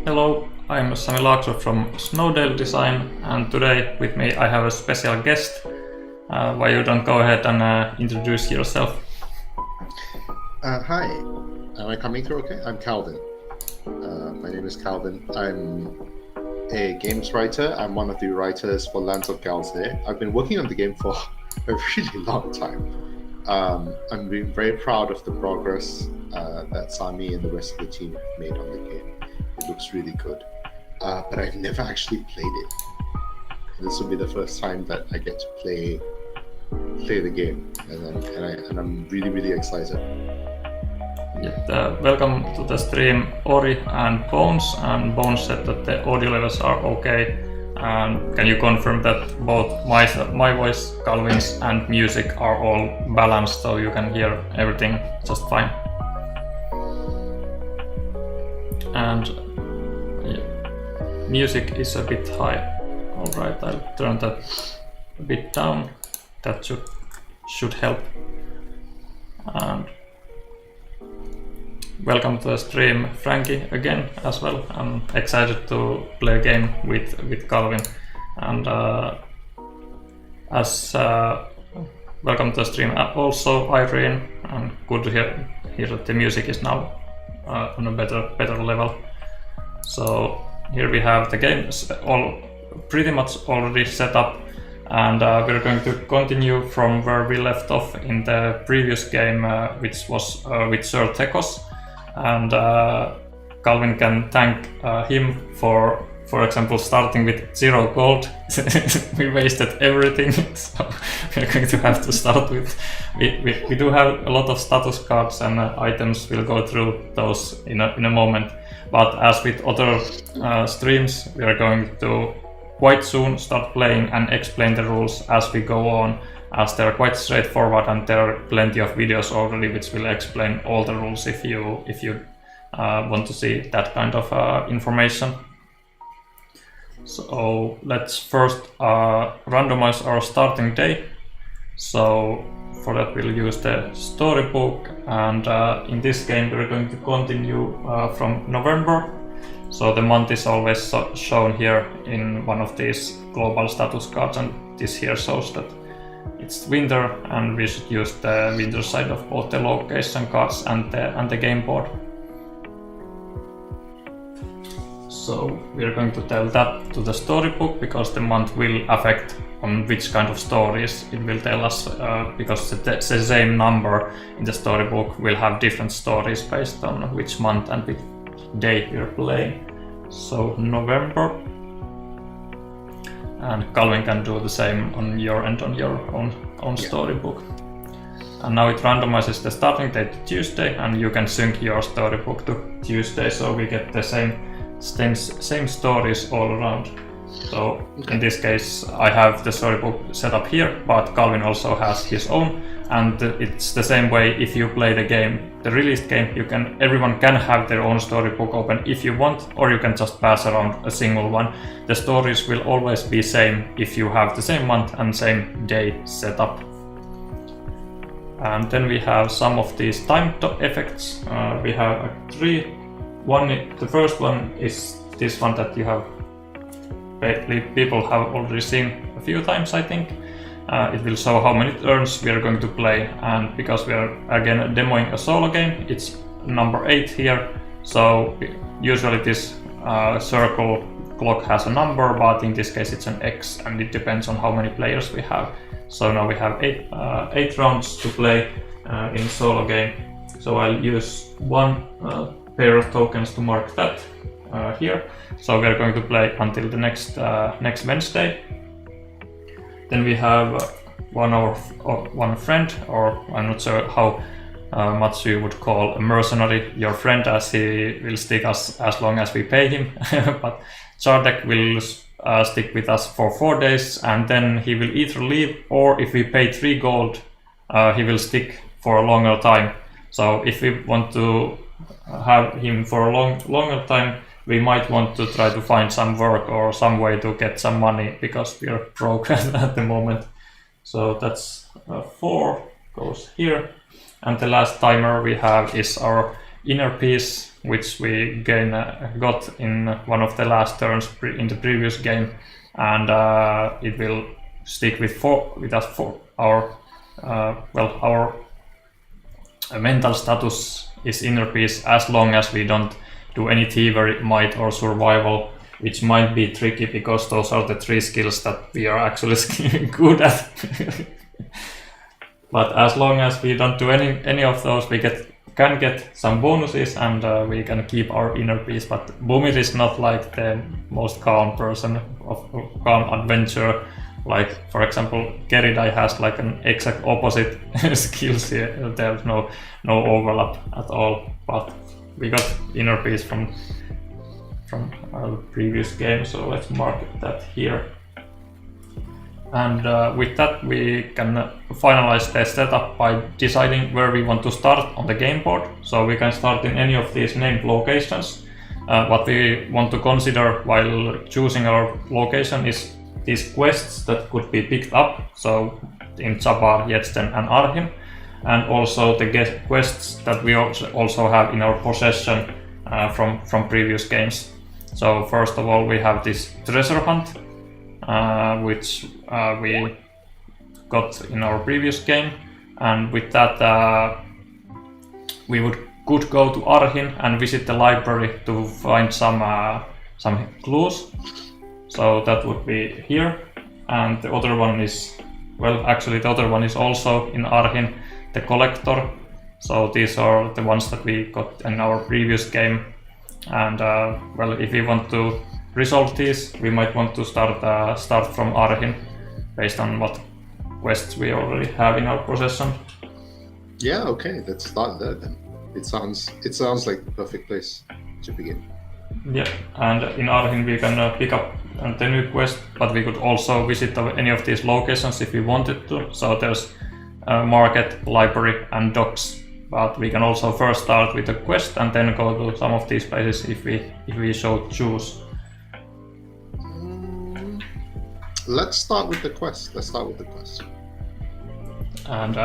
Hello, I'm Sami Laakso from Snowdale Design, and today with me I have a special guest. Why you don't go ahead and introduce yourself? Hi, am I coming through okay? I'm Calvin. My name is Calvin. I'm a games writer. I'm one of the writers for Lands of Galzyr. I've been working on the game for a really long time. I'm being very proud of the progress that Sami and the rest of the team have made on the game. It looks really good, but I've never actually played it. This will be the first time that I get to play the game, and I'm really excited. Welcome to the stream, Ori and Bones. And Bones said that the audio levels are okay. And can you confirm that both my voice, Calvin's, and music are all balanced, so you can hear everything just fine? And music is a bit high. Alright, I'll turn that a bit down. That should help. And welcome to the stream, Frankie, again as well. I'm excited to play a game with Calvin. And welcome to the stream also, Irene. And good to hear that the music is now on a better level. So here we have the game all pretty much already set up, and we're going to continue from where we left off in the previous game, which was with Sir Tekos. And Calvin can thank him for example, starting with 0 gold. We wasted everything, so we're going to have to start with. We do have a lot of status cards and items. We'll go through those in a moment. But as with other streams, we are going to quite soon start playing and explain the rules as we go on, as they're quite straightforward, and there are plenty of videos already which will explain all the rules if you want to see that kind of information. So let's first randomize our starting day. So for that we'll use the storybook, and in this game we're going to continue from November. So the month is always shown here in one of these global status cards, and this here shows that it's winter, and we should use the winter side of both the location cards and the game board. So we're going to tell that to the storybook, because the month will affect on which kind of stories it will tell us, because the same number in the storybook will have different stories based on which month and which day we're playing. So November, and Calvin can do the same on your end on your own storybook. And now it randomizes the starting date to Tuesday, and you can sync your storybook to Tuesday, so we get the same stories all around. So in this case I have the storybook set up here, but Calvin also has his own, and it's the same way if you play the game, the released game. Everyone can have their own storybook open if you want, or you can just pass around a single one. The stories will always be same if you have the same month and same day set up. And then we have some of these time effects. We have 3. The first one is this one that you have people have already seen a few times, I think. It will show how many turns we are going to play, and because we are again demoing a solo game, it's number 8 here. So usually this circle clock has a number, but in this case it's an X, and it depends on how many players we have. So now we have 8 rounds to play in solo game. So I'll use one pair of tokens to mark that here. So we are going to play until the next Wednesday. Then we have one friend, or I'm not sure how much you would call a mercenary your friend, as he will stick us as long as we pay him. But Chardek will stick with us for 4 days, and then he will either leave, or if we pay 3 gold, he will stick for a longer time. So if we want to have him for a longer time, we might want to try to find some work or some way to get some money, because we are broke at the moment. So that's 4 goes here. And the last timer we have is our inner peace which we got in one of the last turns in the previous game, and it will stick with us for our our mental status is inner peace as long as we don't do any thievery, might, or survival, which might be tricky because those are the 3 skills that we are actually good at. But as long as we don't do any of those, we can get some bonuses, and we can keep our inner peace. But Bumir is not like the most calm person of calm adventure. Like, for example, Keridai has like an exact opposite skills here. There's no overlap at all. But we got inner peace from our previous game, so let's mark that here. And with that, we can finalize the setup by deciding where we want to start on the game board. So we can start in any of these named locations. What we want to consider while choosing our location is these quests that could be picked up. So in Zabar, Yetsten, and Arhin, and also the quests that we also have in our possession from previous games. So first of all, we have this treasure hunt, which we got in our previous game, and with that we could go to Arhin and visit the library to find some clues. So that would be here, and the other one is, well, actually the other one is also in Arhin, the collector. So these are the ones that we got in our previous game, and well, if we want to resolve these, we might want to start from Arhin based on what quests we already have in our possession. Yeah, okay, let's start there then. It sounds like the perfect place to begin. Yeah, and in Arhin we can pick up the new quest, but we could also visit any of these locations if we wanted to. So there's market, library, and docks. But we can also first start with a quest and then go to some of these places if we so choose. Let's start with the quest. And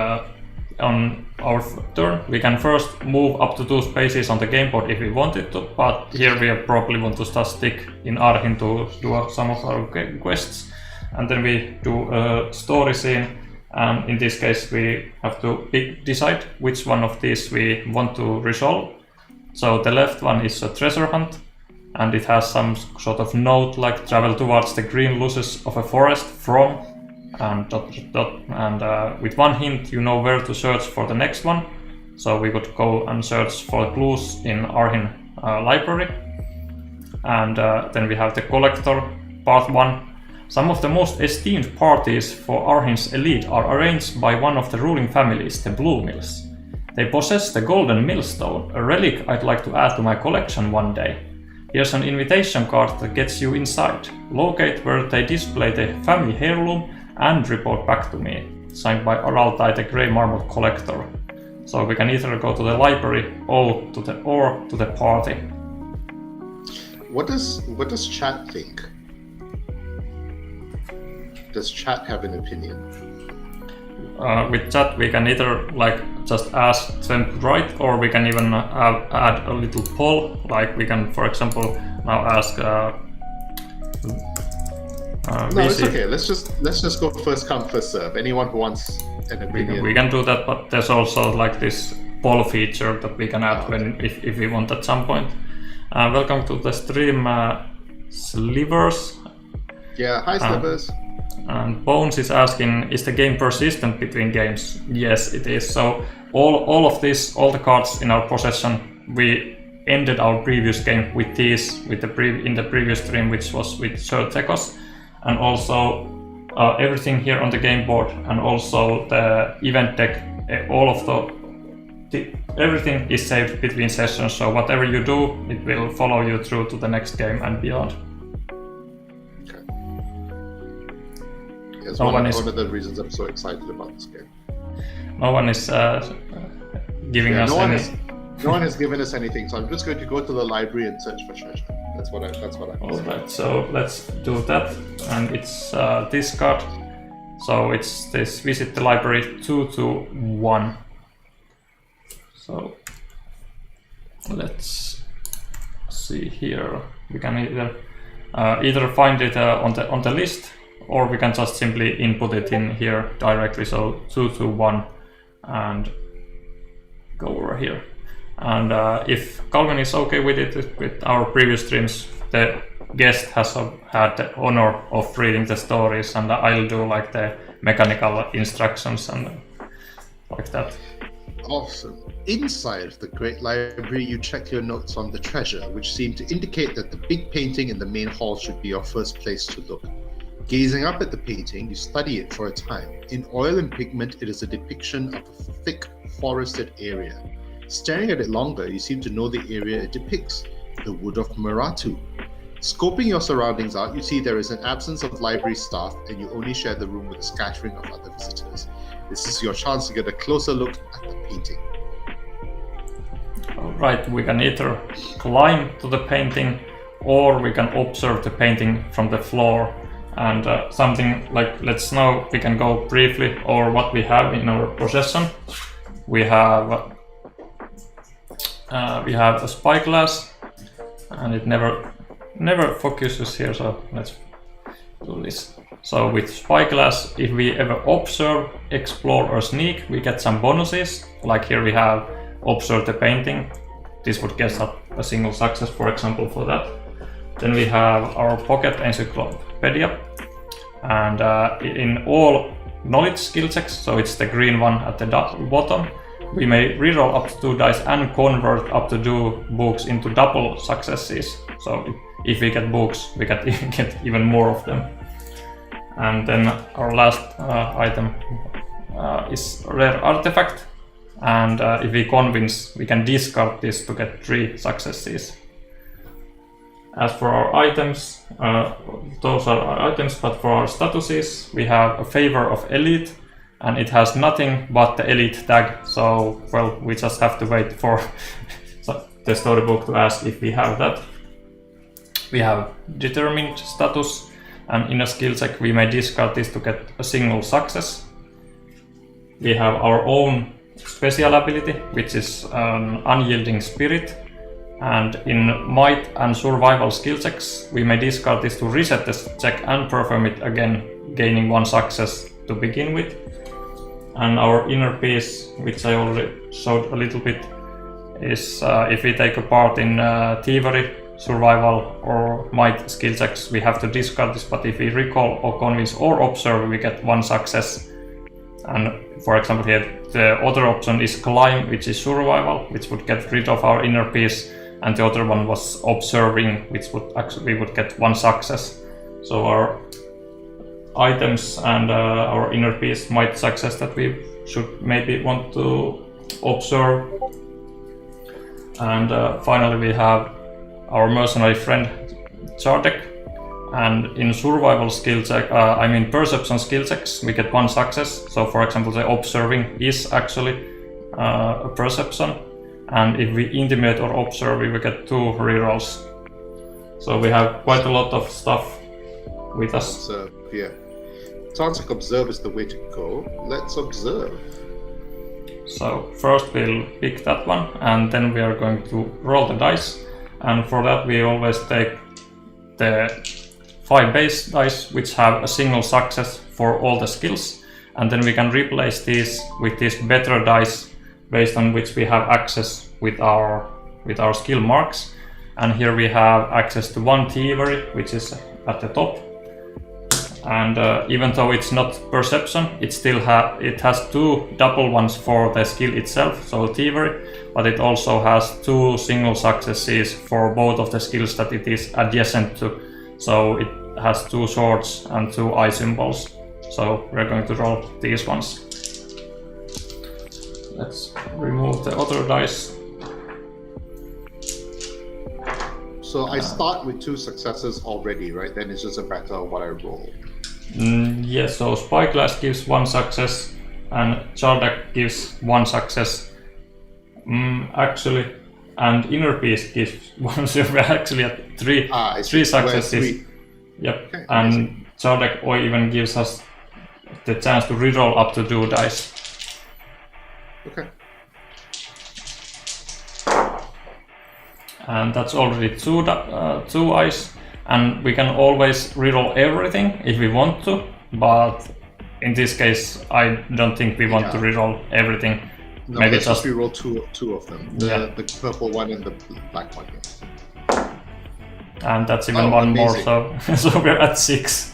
on our turn, we can first move up to 2 spaces on the game board if we wanted to, but here we probably want to just stick in Arhin to do some of our quests, and then we do a story scene, and in this case we have to decide which one of these we want to resolve. So the left one is a treasure hunt, and it has some sort of note like travel towards the green luces of a forest from and ... and with one hint you know where to search for the next one. So we could go and search for clues in Arhin library. And then we have the collector, part 1. Some of the most esteemed parties for Arhin's elite are arranged by one of the ruling families, the Blue Mills. They possess the golden millstone, a relic I'd like to add to my collection one day. Here's an invitation card that gets you inside. Locate where they display the family heirloom and report back to me. Signed by Araltai, the Grey Marmot Collector. So we can either go to the library or to the party. What does chat think? Does chat have an opinion? With chat we can either like just ask them to write, or we can even add a little poll. Like we can, for example, now ask. No, it's okay. Let's just go first come first serve. Anyone who wants an opinion. We can do that, but there's also like this poll feature that we can add if we want at some point. Welcome to the stream, Slivers. Yeah, hi Slivers. And Bones is asking, is the game persistent between games? Yes, it is. So all of this, all the cards in our possession, we ended our previous game with these, in the previous stream, which was with Sir Tekos, and also everything here on the game board, and also the event deck. All of everything is saved between sessions. So whatever you do, it will follow you through to the next game and beyond. It's one of the reasons I'm so excited about this game. No one is giving us any. No one has given us anything, so I'm just going to go to the library and search for treasure. That's what I. Alright, so let's do that, and it's this card. So it's this visit the library 2 to 1. So let's see here. We can either find it on the list, or we can just simply input it in here directly. So 221 and go over here. And if Calvin is okay with it, with our previous streams, the guest has had the honor of reading the stories, and I'll do like the mechanical instructions and like that. Awesome. Inside the Great Library, you check your notes on the treasure, which seem to indicate that the big painting in the main hall should be your first place to look. Gazing up at the painting, you study it for a time. In oil and pigment, it is a depiction of a thick, forested area. Staring at it longer, you seem to know the area it depicts, the Wood of Maratu. Scoping your surroundings out, you see there is an absence of library staff, and you only share the room with a scattering of other visitors. This is your chance to get a closer look at the painting. Alright, we can either climb to the painting, or we can observe the painting from the floor. And something like, let's now we can go briefly over what we have in our possession. We have a spyglass, and it never focuses here, so let's do this. So with spyglass, if we ever observe, explore or sneak, we get some bonuses. Like here we have observe the painting. This would get us a single success, for example, for that. Then we have our pocket encyclopedia, and in all knowledge skill checks, so it's the green one at the bottom, we may reroll up to 2 dice and convert up to 2 books into double successes. So if we get books, we can get even more of them. And then our last item is rare artifact, and if we convince, we can discard this to get 3 successes. As for our items, those are our items, but for our statuses, we have a favor of elite, and it has nothing but the elite tag, so well, we just have to wait for the storybook to ask if we have that. We have determined status, and in a skill check we may discard this to get a single success. We have our own special ability, which is an unyielding spirit, and in might and survival skill checks we may discard this to reset the check and perform it again, gaining 1 success to begin with. And our inner piece, which I already showed a little bit, is if we take a part in thievery, survival or might skill checks, we have to discard this, but if we recall or convince or observe, we get 1 success. And for example here, the other option is climb, which is survival, which would get rid of our inner piece, and the other one was observing, which would actually we would get 1 success. So our items and our inner piece might success that we should maybe want to observe. And finally we have our mercenary friend Chardek, and in survival skill check, perception skill checks, we get 1 success. So for example, the observing is actually a perception, and if we intimidate or observe, we will get 2 rerolls. So we have quite a lot of stuff with us. Yeah. Sounds like observe is the way to go. Let's observe. So first we'll pick that one, and then we are going to roll the dice. And for that we always take the 5 base dice, which have a single success for all the skills, and then we can replace these with these better dice based on which we have access with our skill marks. And here we have access to 1 thievery, which is at the top. And even though it's not perception, it still has 2 double ones for the skill itself, so thievery, but it also has 2 single successes for both of the skills that it is adjacent to. So it has 2 swords and 2 eye symbols. So we're going to roll these ones. Let's remove the other dice. So I start with 2 successes already, right? Then it's just a matter of what I roll. Yes, so Spyglass gives 1 success and Chardek gives 1 success. Actually, and Inner Peace gives 1, so we're actually at 3 successes. 3. Yep, okay, and Chardek even gives us the chance to reroll up to 2 dice. and that's already two eyes. And we can always reroll everything if we want to, but in this case, I don't think we want to reroll everything. No, maybe just reroll two of them. The purple one and the black one. And that's even one amazing. More, so we're at 6.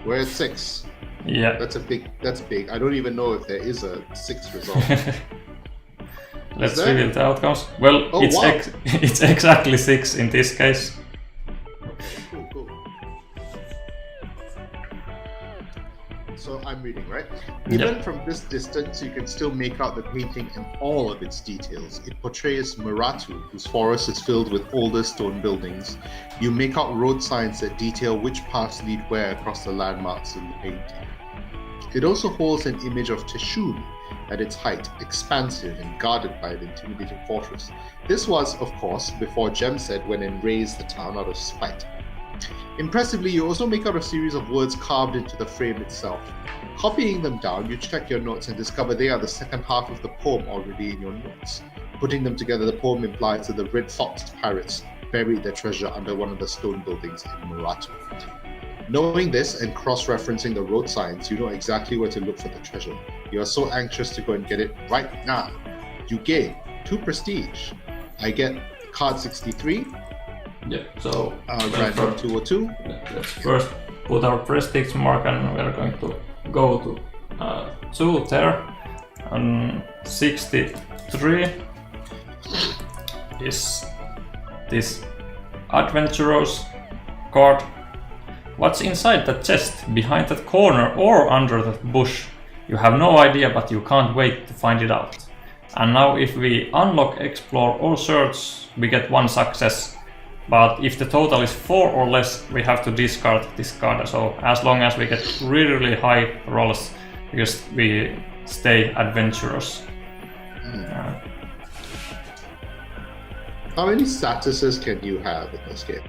We're at 6. Yeah. That's big. I don't even know if there is a 6th result. Let's reveal the outcomes. Well, it's exactly 6 in this case. Cool. So I'm reading, right? Even from this distance, you can still make out the painting and all of its details. It portrays Muratu, whose forest is filled with older stone buildings. You make out road signs that detail which paths lead where across the landmarks in the painting. It also holds an image of Teshun at its height, expansive and guarded by an intimidating fortress. This was, of course, before Gemset went and razed the town out of spite. Impressively, you also make out a series of words carved into the frame itself. Copying them down, you check your notes and discover they are the second half of the poem already in your notes. Putting them together, the poem implies that the red-foxed pirates buried their treasure under one of the stone buildings in Muratu. Knowing this and cross-referencing the road signs, you know exactly where to look for the treasure. You are so anxious to go and get it right now. You gain 2 prestige. I get card 63. Yeah, so random 202. Let's first put our prestige mark, and we're going to go to 2 there. And 63 is this adventurous card. What's inside that chest, behind that corner or under that bush? You have no idea, but you can't wait to find it out. And now if we unlock, explore or search, we get 1 success. But if the total is 4 or less, we have to discard this card. So as long as we get really high rolls, because we stay adventurous. How many statuses can you have in this game?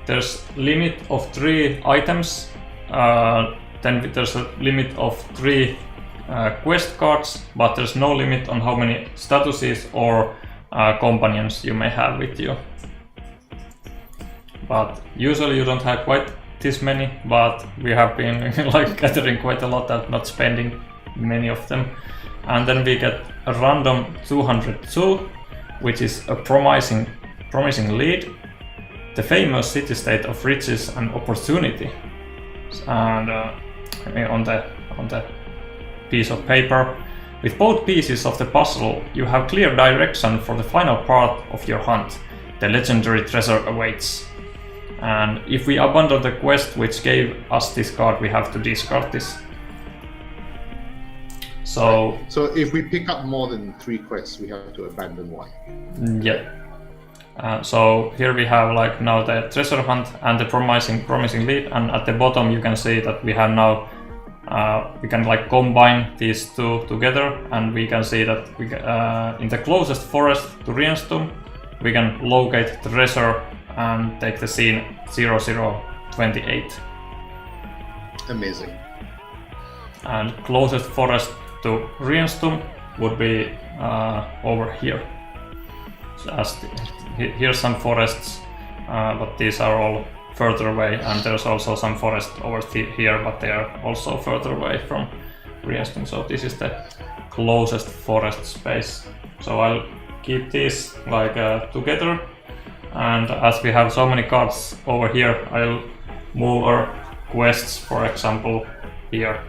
There's limit of 3 items. Then there's a limit of 3 quest cards, but there's no limit on how many statuses or companions you may have with you. But usually you don't have quite this many, but we have been gathering quite a lot and not spending many of them. And then we get a random 202, which is a promising lead. The famous city-state of riches and opportunity. And on the piece of paper, with both pieces of the puzzle, you have clear direction for the final part of your hunt. The legendary treasure awaits. And if we abandon the quest which gave us this card, we have to discard this. So if we pick up more than 3 quests, we have to abandon 1. Yeah. So here we have now the treasure hunt and the promising lead, and at the bottom you can see that we have now we can combine these 2 together, and we can see that we in the closest forest to Rienstum we can locate the treasure and take the scene 0028. Amazing. And closest forest to Rienstum would be over here. So here's some forests, but these are all further away, and there's also some forest over here, but they are also further away from Rienstum. So this is the closest forest space. So I'll keep these together, and as we have so many cards over here, I'll move our quests, for example, here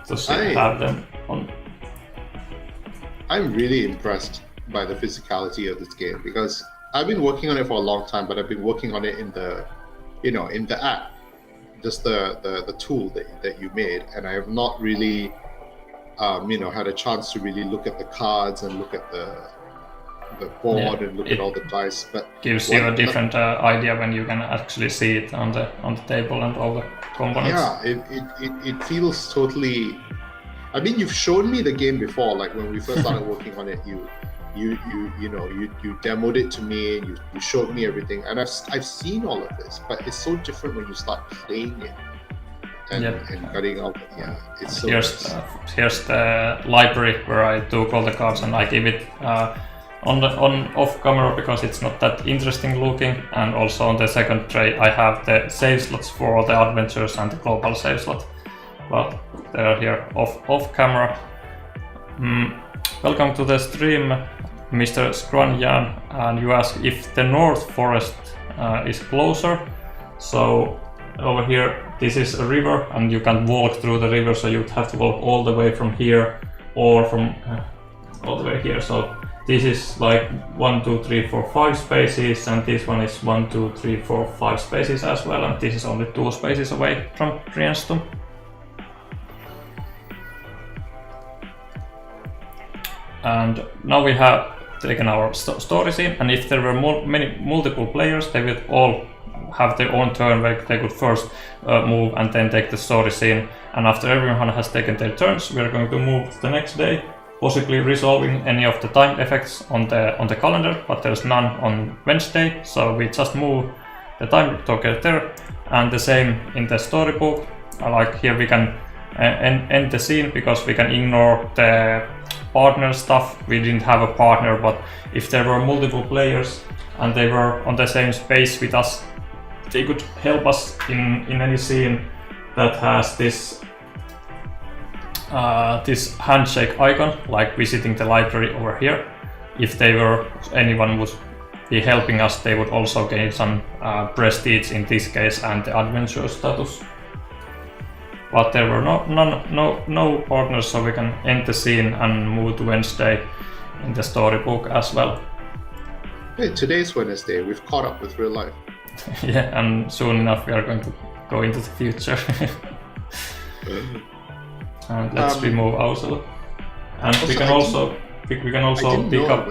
to have them on. I'm really impressed by the physicality of this game, because I've been working on it for a long time, but I've been working on it in the app, just the tool that you made, and I have not really had a chance to really look at the cards and look at the board and look at all the dice. But gives you a different idea when you can actually see it on the table and all the components. Yeah, it feels totally. I mean, you've shown me the game before, when we first started working on it. You demoed it to me, and you showed me everything, and I've seen all of this, but it's so different when you start playing it and cutting out. Yeah, it's so here's the library where I took all the cards, and I give it on off camera because it's not that interesting looking, and also on the second tray I have the save slots for the adventures and the global save slot. Well, they're here off camera. Welcome to the stream, Mr. Scrunyan, and you ask if the North Forest is closer. So over here, this is a river, and you can walk through the river, so you'd have to walk all the way from here or from all the way here. So this is like 1, 2, 3, 4, 5 spaces, and this one is 1, 2, 3, 4, 5 spaces as well, and this is only 2 spaces away from Rienstum. And now we have taken our story scene, and if there were multiple players, they would all have their own turn where they could first move and then take the story scene. And after everyone has taken their turns, we are going to move to the next day, possibly resolving any of the time effects on the calendar, but there's none on Wednesday, so we just move the time together. And the same in the storybook. Like here we can end the scene because we can ignore the partner stuff. We didn't have a partner, but if there were multiple players and they were on the same space with us, they could help us in any scene that has this this handshake icon, like visiting the library over here. If anyone would be helping us, they would also gain some prestige in this case and the adventure status. But there were no partners, so we can end the scene and move to Wednesday in the storybook as well. Hey, today's Wednesday. We've caught up with real life. Yeah, and soon enough we are going to go into the future. And let's remove Ausel. And we can also pick up.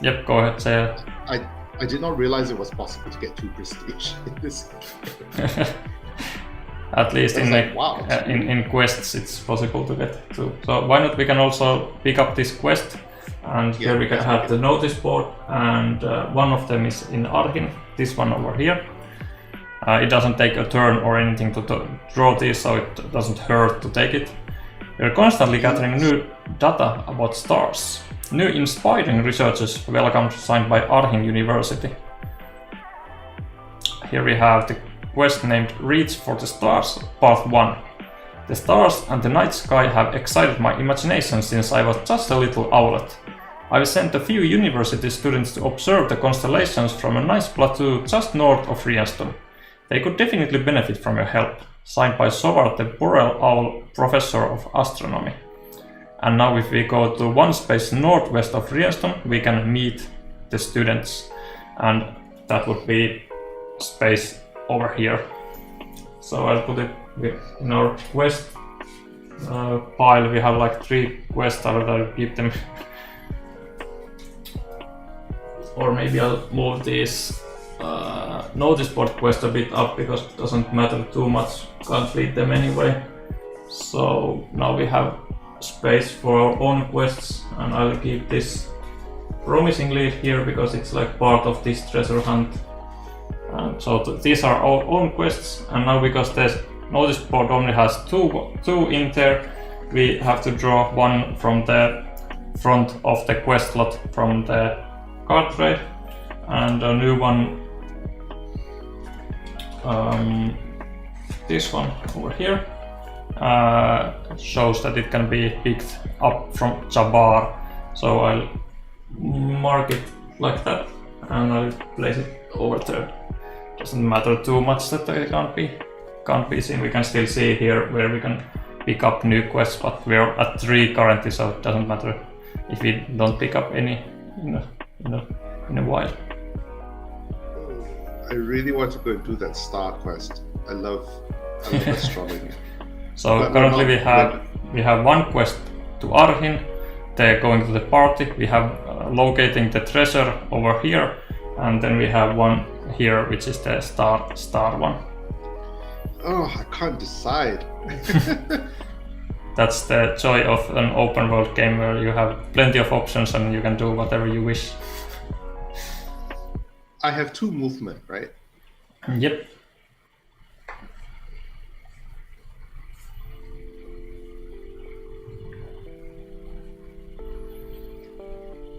Yep, go ahead, say it. I did not realize it was possible to get 2 prestige in this. At least wow. in quests it's possible to get 2. So why not we can also pick up this quest, and here we can have the notice board, and one of them is in Arhin, this one over here. It doesn't take a turn or anything to draw this, so it doesn't hurt to take it. We're constantly gathering new data about stars. New inspiring researchers welcomed, signed by Arhin University. Here we have the quest named Reach for the Stars, Part 1. The stars and the night sky have excited my imagination since I was just a little owlet. I've sent a few university students to observe the constellations from a nice plateau just north of Rienstum. They could definitely benefit from your help. Signed by Sovard, the Boreal Owl Professor of Astronomy. And now if we go to 1 space northwest of Rienstum, we can meet the students, and that would be space over here. So I'll put it in our quest pile. We have like 3 quests. I'll keep them. Or maybe I'll move this notice board quest a bit up because it doesn't matter too much. Can't read them anyway. So now we have space for our own quests, and I'll keep this promising lead here because it's like part of this treasure hunt. So these are our own quests, and now because the notice board only has two in there, we have to draw one from the front of the quest slot from the card trade, and a new one, this one over here, shows that it can be picked up from Jabbar. So I'll mark it like that, and I'll place it over there. Doesn't matter too much that they can't be seen. We can still see here where we can pick up new quests, but we're at 3 currently, so it doesn't matter if we don't pick up any in a while. I really want to go and do that star quest. I love astronomy. So but currently we have 1 quest to Arhin. They're going to the party. We have locating the treasure over here, and then we have 1 here, which is the star one. Oh, I can't decide. That's the joy of an open world game where you have plenty of options and you can do whatever you wish. I have 2 movement, right? Yep.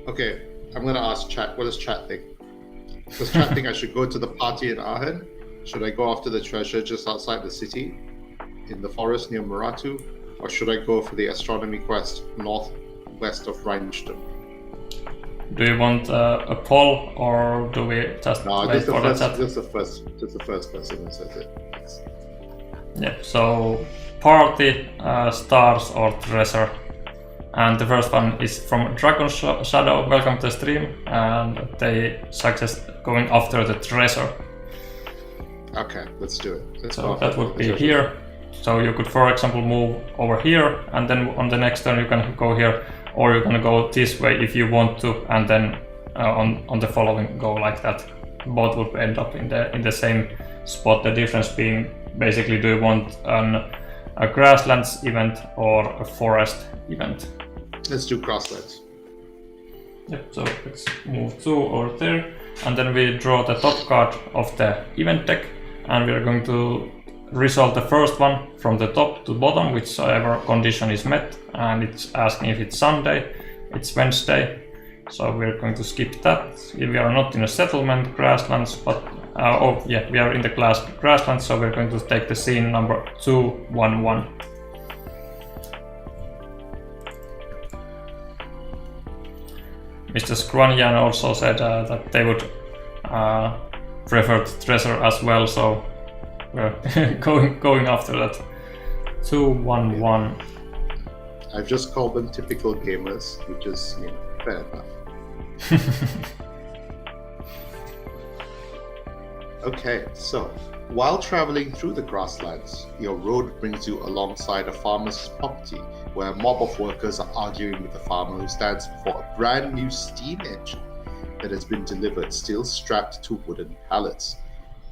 Okay, I'm gonna ask chat. What does chat think? Does chat think I should go to the party in Ahen? Should I go after the treasure just outside the city, in the forest near Muratu, or should I go for the astronomy quest northwest of Rhinestone? Do you want a poll, or do we just wait for the chat? Just the first person that says it. Yeah. So party, stars, or treasure. And the first one is from Dragon Shadow. Welcome to the stream, and they suggest going after the treasure. Okay, let's do it. So that would be here. So you could, for example, move over here, and then on the next turn you can go here, or you can go this way if you want to, and then on the following go like that. Both would end up in the same spot. The difference being basically, do you want a grasslands event or a forest event? Let's do grasslands. Yep. So let's move 2 over there, and then we draw the top card of the event deck, and we are going to resolve the first one from the top to bottom, whichever condition is met, and it's asking if it's Sunday, it's Wednesday, so we're going to skip that. We are not in a settlement grasslands, but we are in the grasslands, so we're going to take the scene number 211. Mr. Scrunyan also said that they would prefer the treasure as well, so we're going after that. 211. I've just called them typical gamers, which is fair enough. Okay, so while traveling through the grasslands, your road brings you alongside a farmer's property where a mob of workers are arguing with the farmer who stands before a brand new steam engine that has been delivered, still strapped to wooden pallets.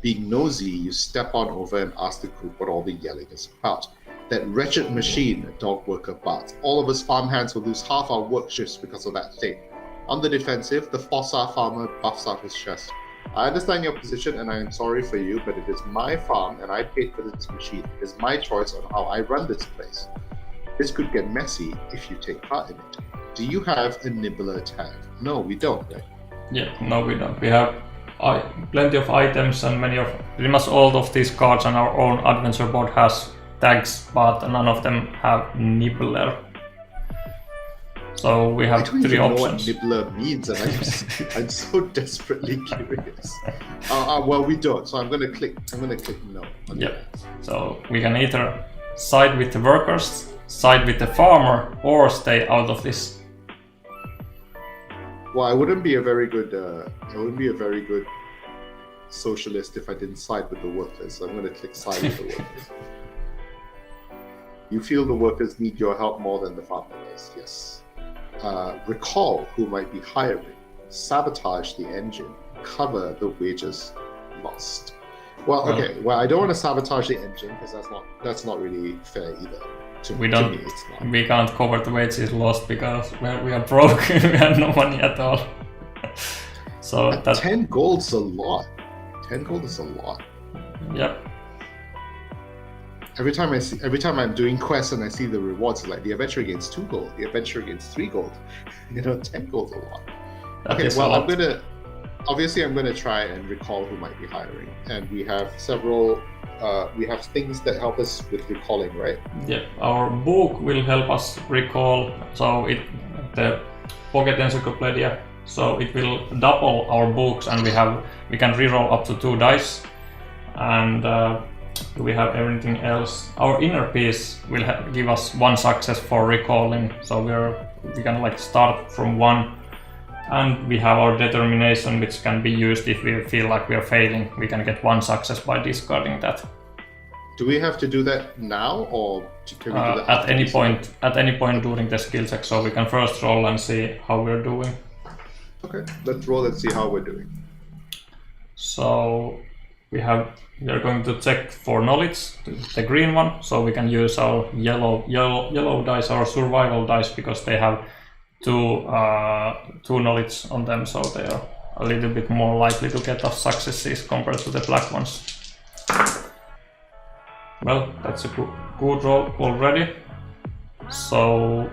Being nosy, you step on over and ask the group what all the yelling is about. That wretched machine, a dog worker barks. All of us farmhands will lose half our work shifts because of that thing. On the defensive, the Fossa farmer buffs out his chest. I understand your position and I am sorry for you, but it is my farm and I paid for this machine. It is my choice on how I run this place. This could get messy if you take part in it. Do you have a nibbler tag? No, we don't, right? Yeah, no we don't. We have plenty of items, and pretty much all of these cards on our own adventure board has tags, but none of them have nibbler. So we have 3 options. I don't even know what nibbler means, and I'm so desperately curious. Well, we don't. So I'm gonna click no. Yeah. So we can either side with the workers, side with the farmer, or stay out of this. Well, I wouldn't be a very good socialist if I didn't side with the workers. So I'm going to click side with the workers. You feel the workers need your help more than the farmer does. Yes. Recall who might be hiring. Sabotage the engine. Cover the wages lost. Well, okay. Well, I don't want to sabotage the engine because that's not really fair either. We can't cover the wages lost because we are broke. We have no money at all. So that 10 gold's a lot. 10 gold is a lot. Yep. Every time I'm doing quests and I see the rewards, like the adventure gains 2 gold, the adventure gains 3 gold. 10 gold's a lot. Okay, well, I'm gonna try and recall who might be hiring, and we have several. We have things that help us with recalling, right? Yeah, our book will help us recall. So the Pocket Encyclopedia. So it will double our books, and we can reroll up to 2 dice. And do we have everything else? Our inner piece will give us 1 success for recalling. So we can start from 1. And we have our determination, which can be used if we feel like we are failing. We can get 1 success by discarding that. Do we have to do that now, or can we do that at any point? At any point during the skill check. So we can first roll and see how we're doing. Okay, let's roll and see how we're doing. So we are going to check for knowledge, the green one. So we can use our yellow dice, our survival dice, because they have 2 knowledge on them, so they are a little bit more likely to get us successes compared to the black ones. Well, that's a good roll already. So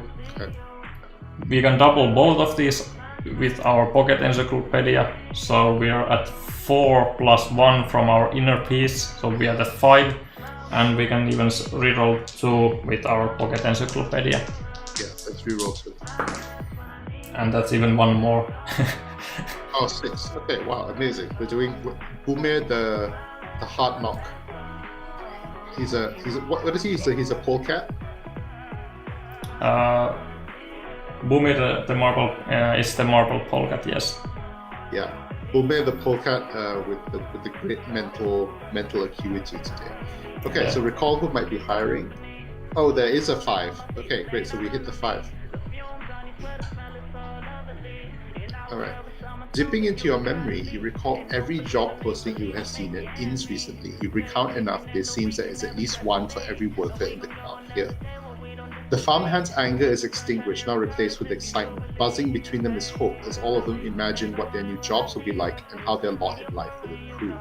we can double both of these with our pocket encyclopedia, so we are at 4 plus 1 from our inner piece, so we are at 5, and we can even reroll 2 with our pocket encyclopedia. Yeah, let's reroll 2. And that's even one more. Oh, 6. Okay, wow, amazing. We're doing Boomer the hard knock. He's a what is he? He's a polecat. Boomer the marble is the marble polecat, yes. Yeah, Boomer the polecat with the great mental acuity today. Okay, Yeah. so recall who might be hiring. Oh, there is a 5. Okay, great. So we hit the 5. All right. Dipping into your memory, you recall every job posting you have seen at inns recently. You recount enough, it seems there is at least one for every worker in the crowd here. The farmhand's anger is extinguished, now replaced with excitement. Buzzing between them is hope, as all of them imagine what their new jobs will be like and how their lot in life will improve.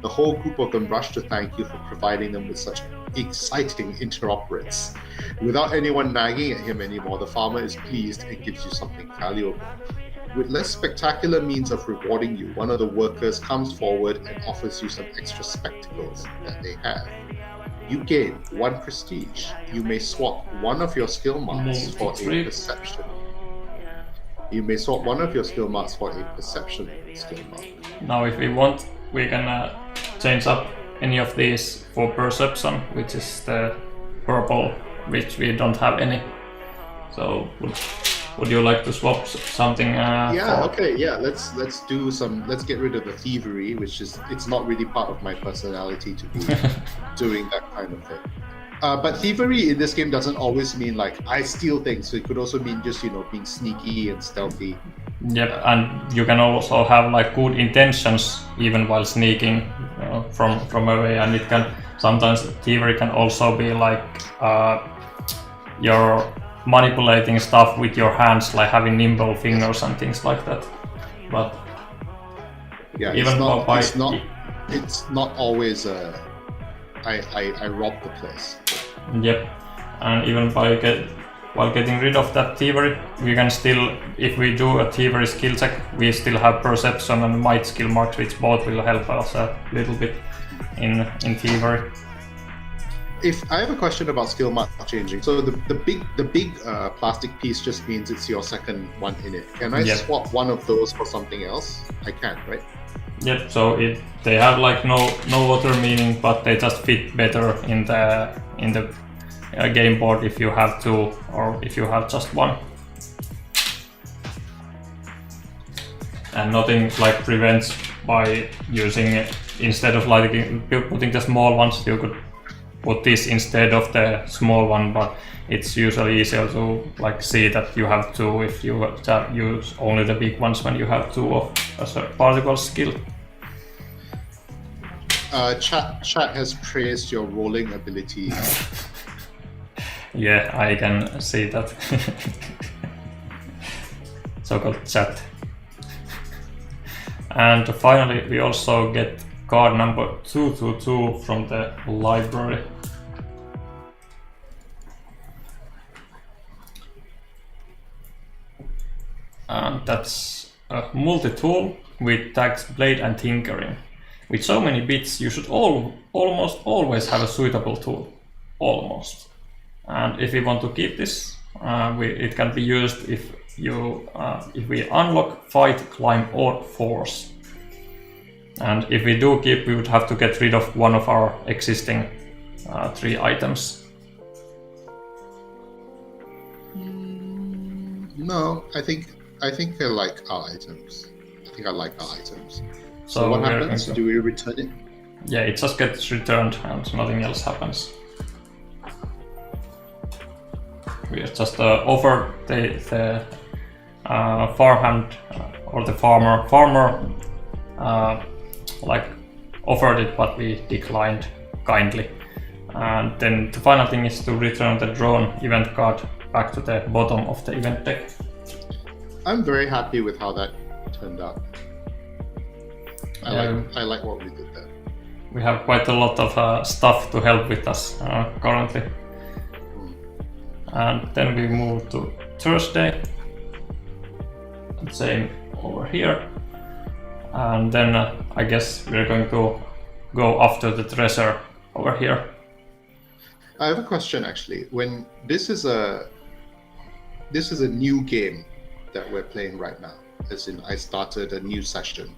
The whole group of them rush to thank you for providing them with such exciting interoperates. Without anyone nagging at him anymore, the farmer is pleased and gives you something valuable. With less spectacular means of rewarding you, one of the workers comes forward and offers you some extra spectacles that they have. You gain 1 prestige. You may swap one of your skill marks for a perception. You may swap one of your skill marks for a perception skill mark. Now if we want, we can change up any of these for perception, which is the purple, which we don't have any. So would you like to swap something? Yeah. Okay. Yeah. Let's do some. Let's get rid of the thievery, which is it's not really part of my personality to be doing that kind of thing. But thievery in this game doesn't always mean like I steal things. So it could also mean just being sneaky and stealthy. Yep, and you can also have like good intentions even while sneaking from away, and it can sometimes thievery can also be like you're manipulating stuff with your hands, like having nimble fingers and things like that. But yeah, even it's not always I rob the place. Yep, and even while getting rid of that thievery, we can still, if we do a thievery skill check, we still have perception and might skill marks, which both will help us a little bit in thievery. If I have a question about skill mark changing, so the big plastic piece just means it's your second one in it. Can I swap one of those for something else? I can, right? Yep. So they have like no other meaning, but they just fit better in the game board if you have 2 or if you have just 1. And nothing like prevents by using it instead of like putting the small ones. You could put this instead of the small one, but it's usually easier to like see that you have 2 if you use only the big ones when you have 2 of a particle skill. Chat has praised your rolling ability. Yeah, I can see that. So-called chat. And finally, we also get card number 222 from the library. And that's a multi-tool with tags blade and tinkering. With so many bits, you should almost always have a suitable tool. Almost. And if we want to keep this, it can be used if we unlock, fight, climb, or force. And if we do keep, we would have to get rid of one of our existing 3 items. No, I think I like our items. So what happens? Do we return it? Yeah, it just gets returned and nothing else happens. We just offer the farmhand or the farmer like offered it, but we declined kindly. And then the final thing is to return the drawn event card back to the bottom of the event deck. I'm very happy with how that turned out. I like what we did there. We have quite a lot of stuff to help with us currently. And then we move to Thursday. same over here. And then I guess we're going to go after the treasure over here. I have a question actually. When this is a new game that we're playing right now, as in I started a new session,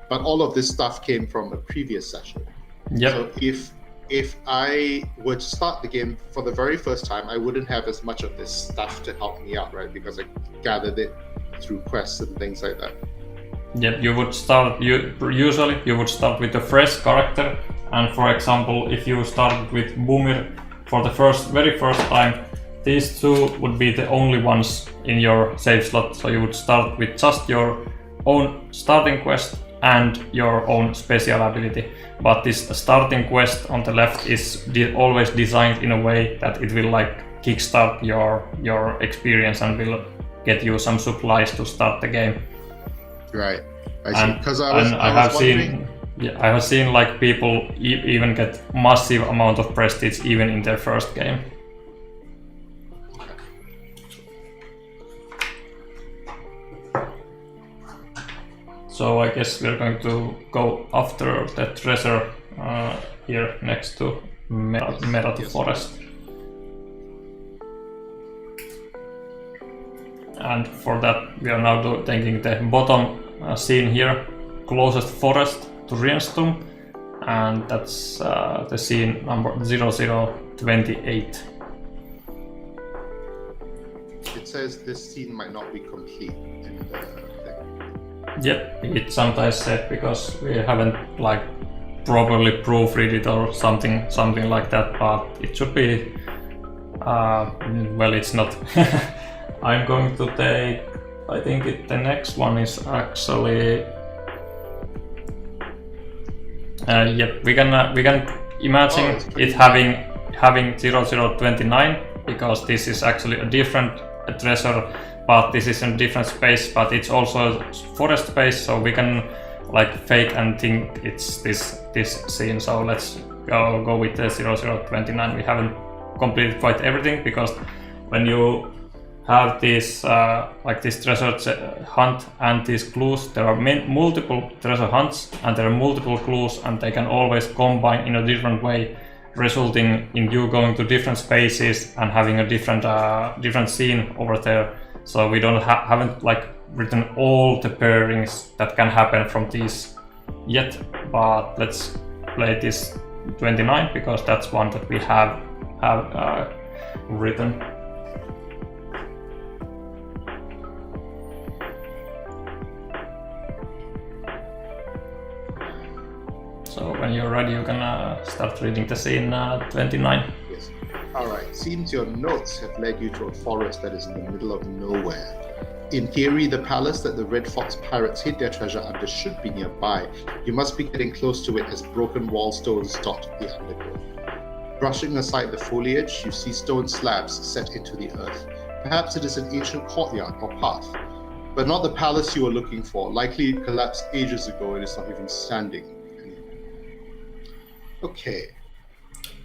but all of this stuff came from a previous session. Yep. So if I were to start the game for the very first time, I wouldn't have as much of this stuff to help me out, right? Because I gathered it through quests and things like that. Yep, you would start. Usually you would start with a fresh character, and for example, if you started with Boomer for the very first time, these two would be the only ones in your save slot. So you would start with just your own starting quest and your own special ability. But this starting quest on the left is always designed in a way that it will like kickstart your experience and will get you some supplies to start the game. Right. I see. Because I have seen like people even get massive amount of prestige even in their first game. So I guess we're going to go after the treasure here next to Meratu Forest. And for that we are now taking the bottom scene here, closest forest to Rienstum, and that's the scene number 0028. It says this scene might not be complete in the thing. Yep, it sometimes said because we haven't like properly proofread it or something like that, but it should be well, it's not. I'm going to take, I think the next one is actually yep, we can imagine it having 0029 because this is actually a different treasure, but this is in a different space, but it's also a forest space, so we can like fake and think it's this scene. So let's go with the 0029. We haven't completed quite everything because when you have this like this treasure hunt and these clues, there are multiple treasure hunts and there are multiple clues, and they can always combine in a different way, resulting in you going to different spaces and having a different scene over there. So we haven't like written all the pairings that can happen from these yet, but let's play this 29 because that's one that we have written. So when you're ready, you can start reading the scene 29. Yes. Alright, seems your notes have led you to a forest that is in the middle of nowhere. In theory, the palace that the Red Fox pirates hid their treasure under should be nearby. You must be getting close to it as broken wall stones dot the undergrowth. Brushing aside the foliage, you see stone slabs set into the earth. Perhaps it is an ancient courtyard or path, but not the palace you are looking for. Likely it collapsed ages ago and is not even standing. Okay.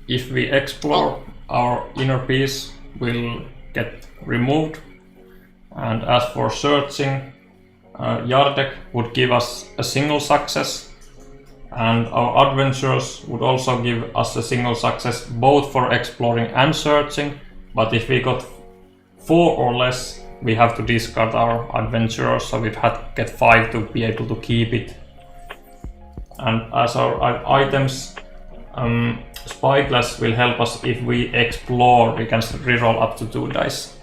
If we explore, our inner peace will get removed. And as for searching, Yardek would give us a single success, and our adventurers would also give us a single success both for exploring and searching. But if we got 4 or less, we have to discard our adventurers, so we'd have to get 5 to be able to keep it. And as our items, Spyglass will help us if we explore. We can reroll up to 2 dice.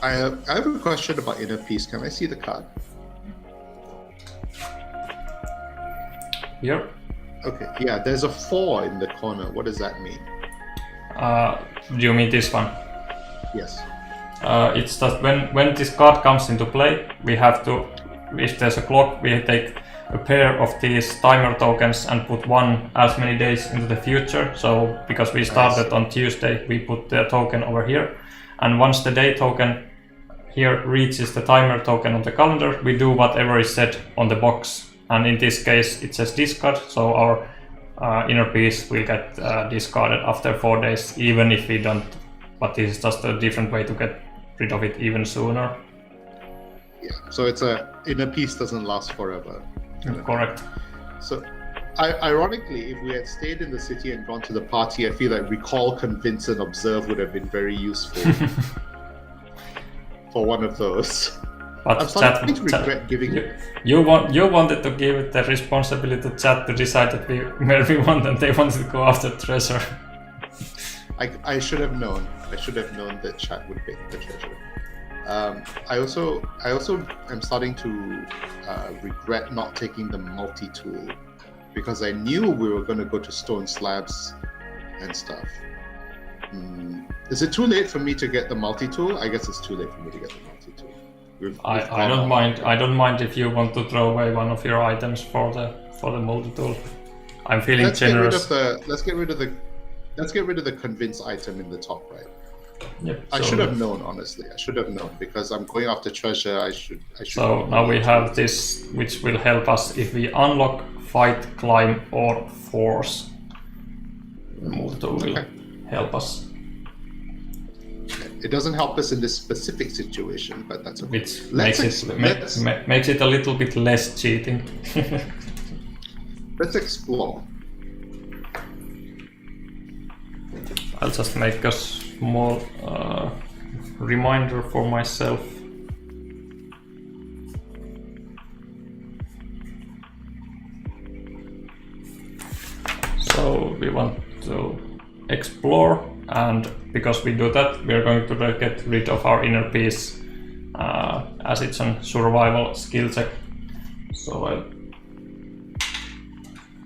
I have a question about inner peace. Can I see the card? Here. Okay, yeah, there's a 4 in the corner. What does that mean? Do you mean this one? Yes. It's just when this card comes into play, we have to, if there's a clock, we take a pair of these timer tokens and put one as many days into the future. So because we started on Tuesday, we put the token over here, and once the day token here reaches the timer token on the calendar, we do whatever is said on the box, and in this case it says discard, so our inner peace will get discarded after 4 days, even if we don't, but this is just a different way to get rid of it even sooner. Yeah. So it's inner peace doesn't last forever. Correct. So, ironically, if we had stayed in the city and gone to the party, I feel like recall, convince, and observe would have been very useful for one of those. But I'm starting to regret giving it. You wanted to give the responsibility to chat to decide that where we want, and they wanted to go after treasure. I should have known. I should have known that chat would pick the treasure. I also am starting to regret not taking the multi-tool, because I knew we were going to go to stone slabs and stuff. Is it too late for me to get the multi-tool? I guess it's too late for me to get the multi-tool. I don't mind. I don't mind if you want to throw away one of your items for the multi-tool. I'm feeling generous. Let's get rid of the convince item in the top right. Yep, I should have known, honestly. I should have known, because I'm going after treasure. I should. So now we have this, which will help us if we unlock, fight, climb, or force. The multi-tool will help us. It doesn't help us in this specific situation, but that's okay. Which makes it a little bit less cheating. Let's explore. I'll just make a small reminder for myself. So we want to explore, and because we do that, we are going to get rid of our inner peace, as it's a survival skill check. So I'll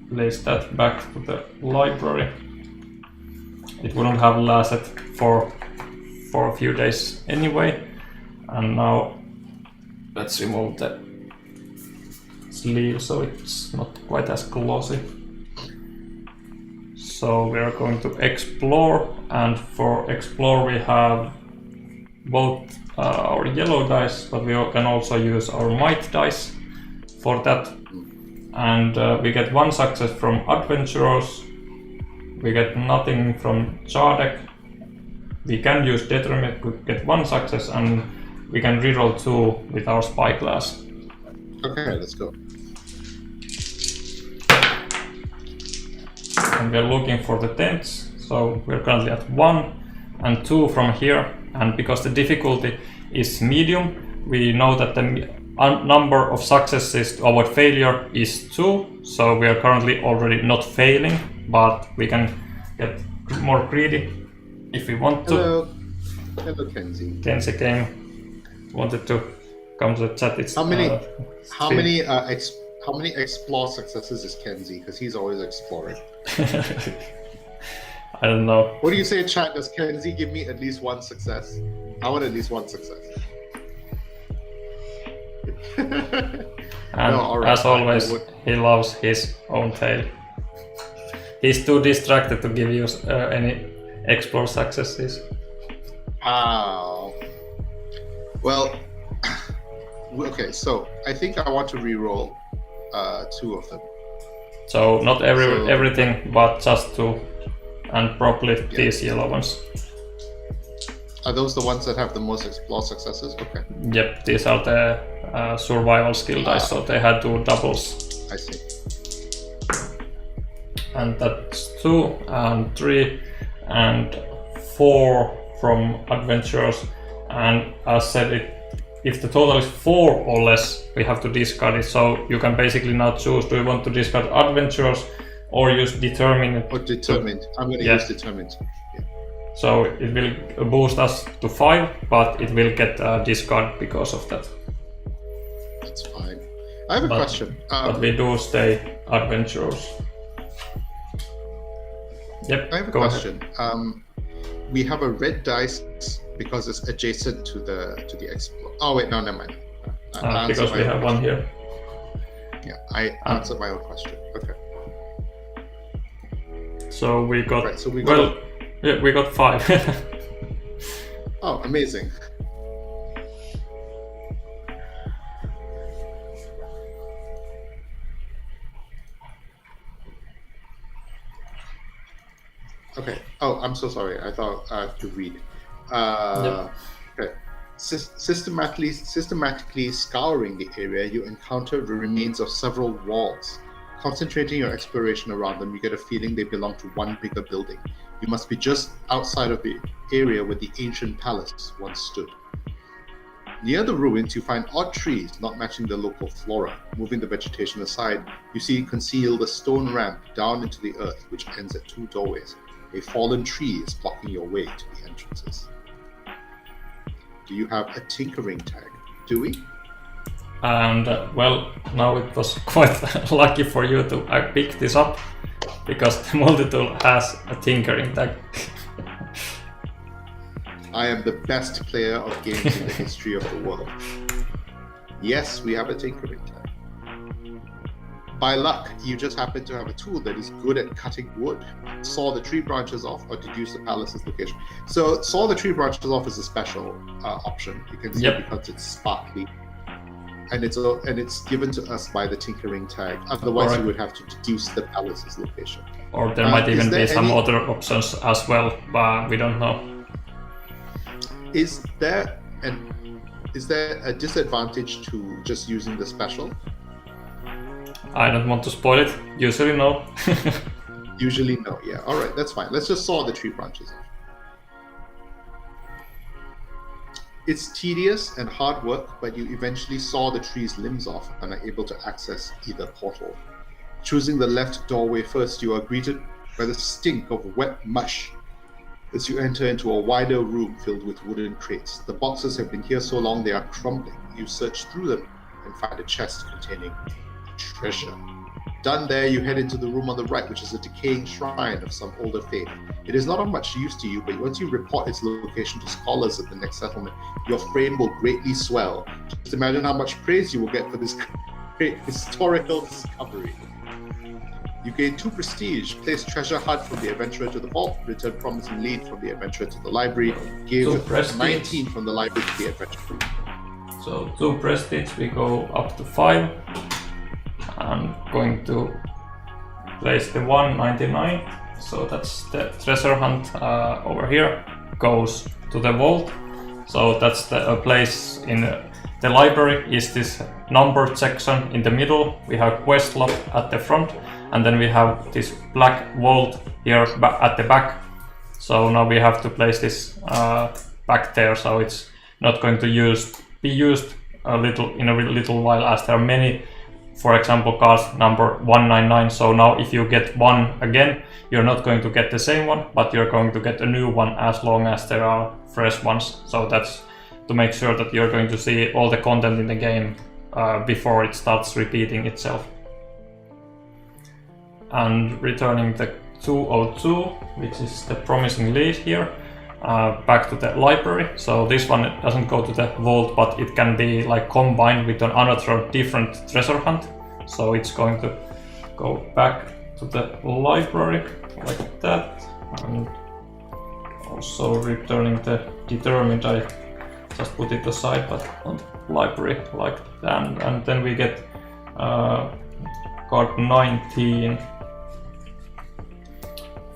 place that back to the library. It wouldn't have lasted for a few days anyway. And now let's remove the sleeve so it's not quite as glossy. So we are going to explore, and for explore we have both our yellow dice, but we can also use our might dice for that. And we get 1 success from adventurers. We get nothing from Chardek. We can use determinate to get 1 success, and we can reroll 2 with our spyglass. Okay, let's go. And we're looking for the tents, so we're currently at 1 and 2 from here. And because the difficulty is medium, we know that the number of successes to avoid failure is 2, so we are currently already not failing, but we can get more greedy if we want to. Hello, Kenzie. Kenzie wanted to come to the chat. It's how many explore successes is Kenzie? Because he's always exploring. I don't know. What do you say, chat? Does Kenzie give me at least 1 success? I want at least 1 success. And no, right, as always, he loves his own tail. He's too distracted to give you any explore successes. Wow. Well, okay, so I think I want to reroll 2 of them. So not everything, but just 2, and probably these yellow ones. Are those the ones that have the most explore successes? Okay. Yep, these are the survival skill dice, so they had 2 doubles. I see. And that's 2 and 3 and 4 from adventurers. And as said, if the total is 4 or less, we have to discard it. So you can basically now choose: do you want to discard adventurers or use determined? Or determined. I'm going to use determined. Yeah. So it will boost us to 5, but it will get discard because of that. That's fine. I have a question. But we do stay adventurers. Yep. I have a question. We have a red dice because it's adjacent to the explore. Oh wait, no, never mind. Because we have 1 here. Yeah, I answered my own question. Okay. So we got. Right, so we got. Yeah, we got 5. Oh, amazing. Okay. Oh, I'm so sorry. I thought I have to read. Yep. Okay. Systematically scouring the area, you encounter the remains of several walls. Concentrating your exploration around them, you get a feeling they belong to one bigger building. You must be just outside of the area where the ancient palace once stood. Near the ruins, you find odd trees not matching the local flora. Moving the vegetation aside, you see concealed a stone ramp down into the earth, which ends at 2 doorways. A fallen tree is blocking your way to the entrances. Do you have a tinkering tag? Do we? And well, now it was quite lucky for you to pick this up, because the multi-tool has a tinkering tag. I am the best player of games in the history of the world. Yes, we have a tinkering tag. By luck, you just happen to have a tool that is good at cutting wood. Saw the tree branches off or deduce the palace's location. So saw the tree branches off is a special option. You can see because it's sparkly. And it's given to us by the tinkering tag. Otherwise, you would have to deduce the palace's location. Or there might even be some other options as well, but we don't know. Is there a disadvantage to just using the special? I don't want to spoil it. Usually no. Usually no, yeah. Alright, that's fine. Let's just saw the tree branches off. It's tedious and hard work, but you eventually saw the tree's limbs off and are able to access either portal. Choosing the left doorway first, you are greeted by the stink of wet mush as you enter into a wider room filled with wooden crates. The boxes have been here so long they are crumbling. You search through them and find a chest containing treasure. Done there, you head into the room on the right, which is a decaying shrine of some older faith. It is not of much use to you, but once you report its location to scholars at the next settlement, your fame will greatly swell. Just imagine how much praise you will get for this great historical discovery. You gain 2 prestige, place treasure hunt from the adventurer to the vault, return promising lead from the adventurer to the library, give 19 from the library to the adventurer. So 2 prestige, we go up to 5. I'm going to place the 199, so that's the treasure hunt over here, goes to the vault. So that's the place in the library is this numbered section in the middle. We have quest log at the front, and then we have this black vault here at the back. So now we have to place this back there, so it's not going to be used in a little while, as there are many. For example, cards number 199, so now if you get one again, you're not going to get the same one, but you're going to get a new one as long as there are fresh ones. So that's to make sure that you're going to see all the content in the game before it starts repeating itself. And returning the 202, which is the promising lead here, back to the library. So this one doesn't go to the vault, but it can be like combined with another different treasure hunt. So it's going to go back to the library like that, and also returning the determined. I just put it aside, but on the library like that, and then we get card 19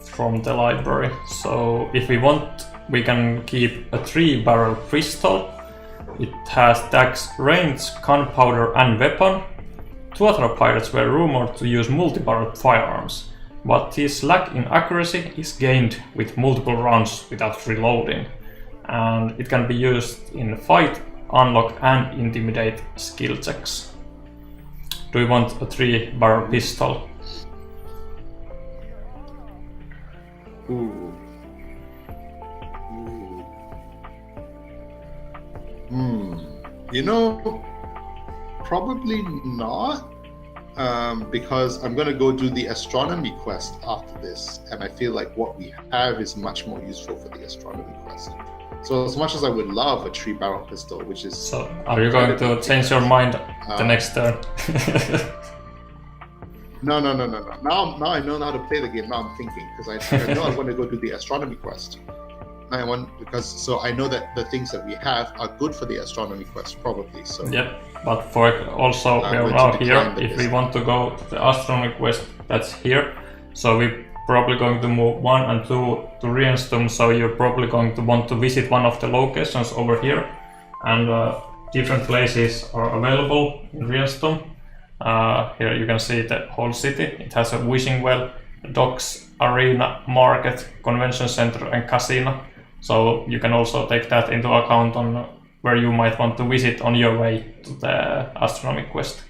from the library. So if we want, we can keep a 3-barrel pistol. It has tags range, gunpowder and weapon. 2 other pirates were rumored to use multi-barrel firearms. What is lack in accuracy is gained with multiple rounds without reloading. And it can be used in fight, unlock and intimidate skill checks. Do you want a 3-barrel pistol? Ooh. You know, probably not, because I'm gonna go do the astronomy quest after this, and I feel like what we have is much more useful for the astronomy quest. So as much as I would love a 3-barrel pistol, which is... So are you going to change your mind the next turn? No. Now I know how to play the game. Now I'm thinking, because I know I want to go do the astronomy quest. So I know that the things that we have are good for the astronomy quest, probably. So yep, but for also we are now here. If we want to go to the astronomy quest, that's here. So we're probably going to move 1 and 2 to Rienstum. So you're probably going to want to visit one of the locations over here, and different places are available in Rienstorm. Here you can see the whole city. It has a wishing well, docks, arena, market, convention center and casino. So you can also take that into account on where you might want to visit on your way to the astronomy quest.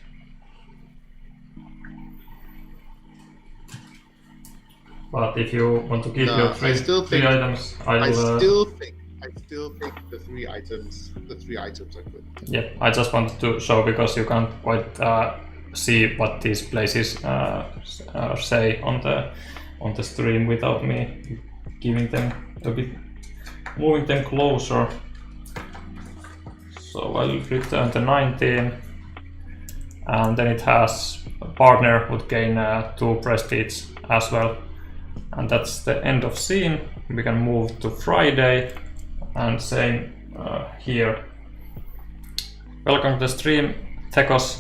But if you want to keep your three items, I still think the three items are good. Yeah, I just wanted to show because you can't quite see what these places say on the stream without me giving them a bit, moving them closer. So I'll return to 19, and then it has a partner would gain 2 prestige as well. And that's the end of scene. We can move to Friday, and same here. Welcome to the stream, Tekos,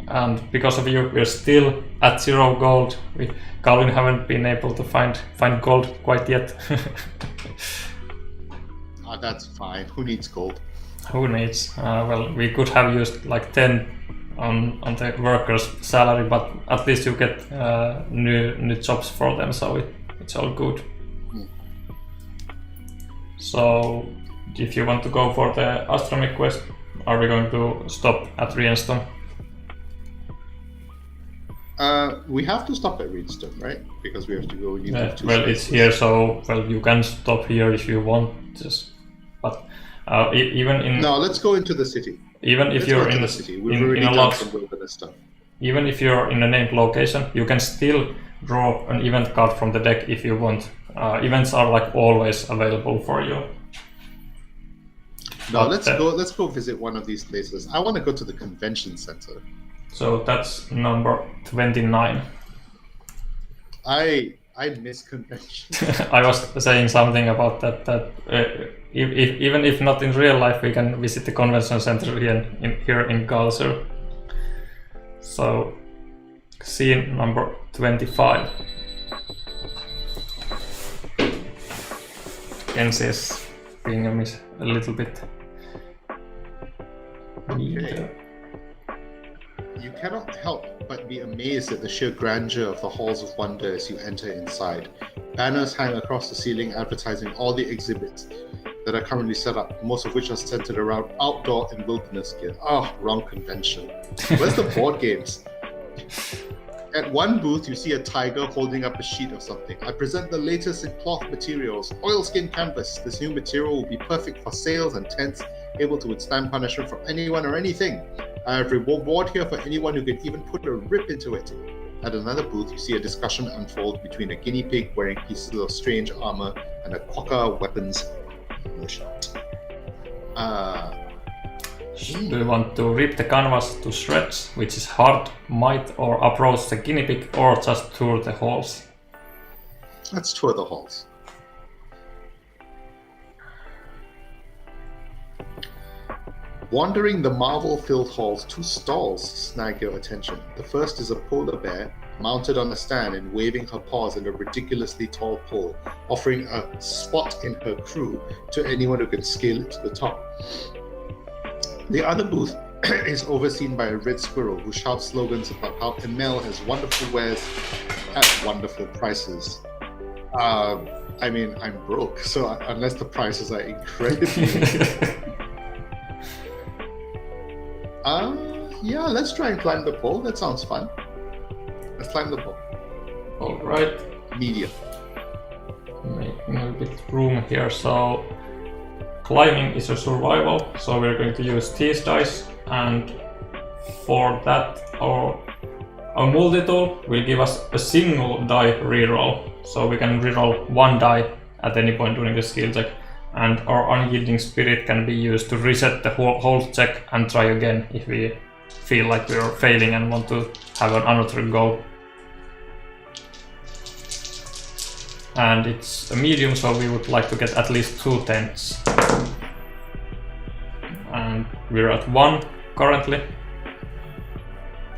and because of you we're still at 0 gold. Calvin haven't been able to find gold quite yet. That's fine. Who needs gold? Who needs? Well, we could have used like 10 on the workers' salary, but at least you get new jobs for them, so it's all good. So, if you want to go for the astronomy quest, are we going to stop at Rienstorm? We have to stop at Rienstorm, right? Because we have to go. Well, it's here, so you can stop here if you want. But even in let's go into the city. Even if you're in the city, we've already done some wilderness stuff. Even if you're in a named location, you can still draw an event card from the deck if you want. Events are like always available for you. No, let's go visit one of these places. I want to go to the convention center. So that's number 29. I miss convention. I was saying something about that even if not in real life, we can visit the convention center here in Galzyr. So, scene number 25. Kenzie is being a little bit. Okay. You cannot help but be amazed at the sheer grandeur of the halls of wonder as you enter inside. Banners hang across the ceiling advertising all the exhibits that are currently set up, most of which are centered around outdoor and wilderness gear. Wrong convention. Where's the board games? At one booth, you see a tiger holding up a sheet of something. I present the latest in cloth materials, oilskin canvas. This new material will be perfect for sails and tents, able to withstand punishment from anyone or anything. I have reward here for anyone who can even put a rip into it. At another booth, you see a discussion unfold between a guinea pig wearing pieces of strange armor and a quokka weapons merchant. Do you want to rip the canvas to shreds, which is hard, might, or approach the guinea pig, or just tour the halls? Let's tour the halls. Wandering the marvel-filled halls, 2 stalls snag your attention. The first is a polar bear mounted on a stand and waving her paws in a ridiculously tall pole, offering a spot in her crew to anyone who can scale it to the top. The other booth is overseen by a red squirrel who shouts slogans about how ML has wonderful wares at wonderful prices. I mean, I'm broke, so unless the prices are incredibly... yeah, let's try and climb the pole. That sounds fun. Let's climb the pole. Alright. Medium. Making a bit room here, so climbing is a survival, so we're going to use these dice, and for that our multi-tool will give us a single die reroll, so we can reroll 1 die at any point during the skill check, and our unyielding spirit can be used to reset the whole check and try again if we feel like we're failing and want to have another go. And it's a medium, so we would like to get at least 2 tents. And we're at 1 currently.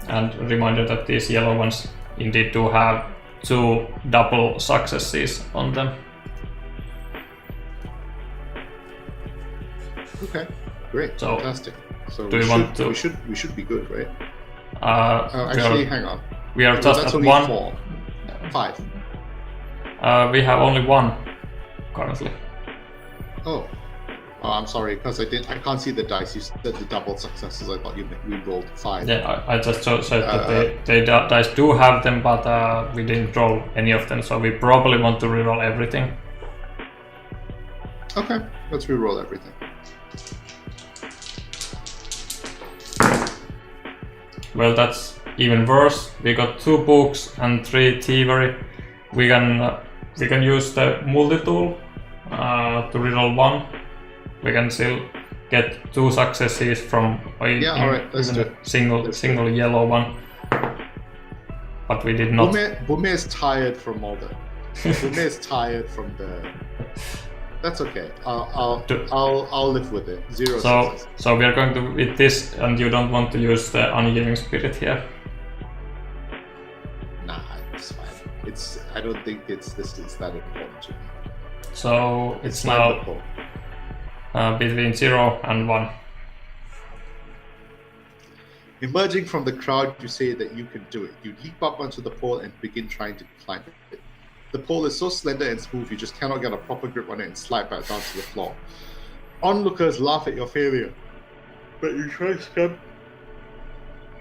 And a reminder that these yellow ones indeed do have 2 double successes on them. Okay, Great, So, fantastic. So do you want to? we should be good, right? Actually, hang on. we are No, just that's at only 1. 5. We have only 1 currently. Oh, I'm sorry, because I can't see the dice. You said the double successes. I thought we rolled 5. Yeah, I just said that they dice do have them, but we didn't roll any of them, so we probably want to reroll everything. Okay, let's reroll everything. Well, that's even worse. We got 2 books and 3 thievery. We can use the multi-tool to reroll 1. We can still get 2 successes from alright, let's do it. single yellow one. But we did not. Bume is tired from all the. Bume is tired from the. That's okay. I'll live with it. 0 success. So we are going to with this, and you don't want to use the unyielding spirit here. Nah, it's fine. I don't think it's that important to me. So it's now between 0 and 1. Emerging from the crowd, you say that you can do it. You leap up onto the pole and begin trying to climb it. The pole is so slender and smooth, you just cannot get a proper grip on it and slide back down to the floor. Onlookers laugh at your failure, but you try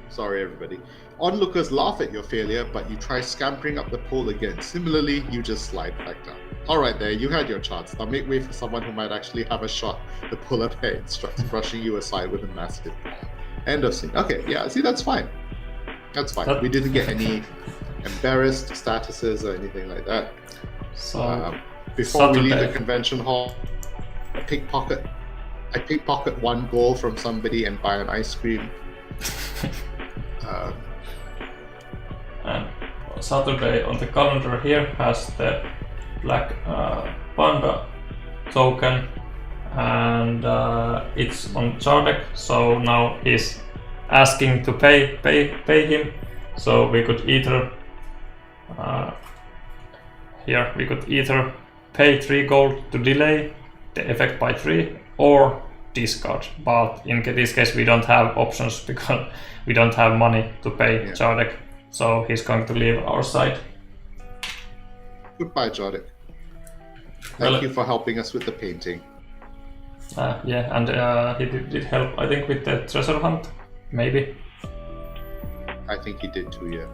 Sorry, everybody. Onlookers laugh at your failure, but you try scampering up the pole again. Similarly, you just slide back down. Alright there, you had your chance. Now make way for someone who might actually have a shot. The pull up hair instructs, brushing you aside with a massive paw. End of scene. Okay, yeah, see, that's fine. That's fine. We didn't get any embarrassed statuses or anything like that. So before we leave the convention hall, I pickpocket 1 gold from somebody and buy an ice cream. And Saturday on the calendar here has the Black Panda token, and it's on Chardek, so now he's asking to pay him. So we could either pay 3 gold to delay the effect by 3 or discard, but in this case we don't have options because we don't have money to pay Chardek, so he's going to leave our side. Goodbye, Chardek. Thank you for helping us with the painting. Yeah, and he did help, I think, with the treasure hunt, maybe. I think he did too, yeah.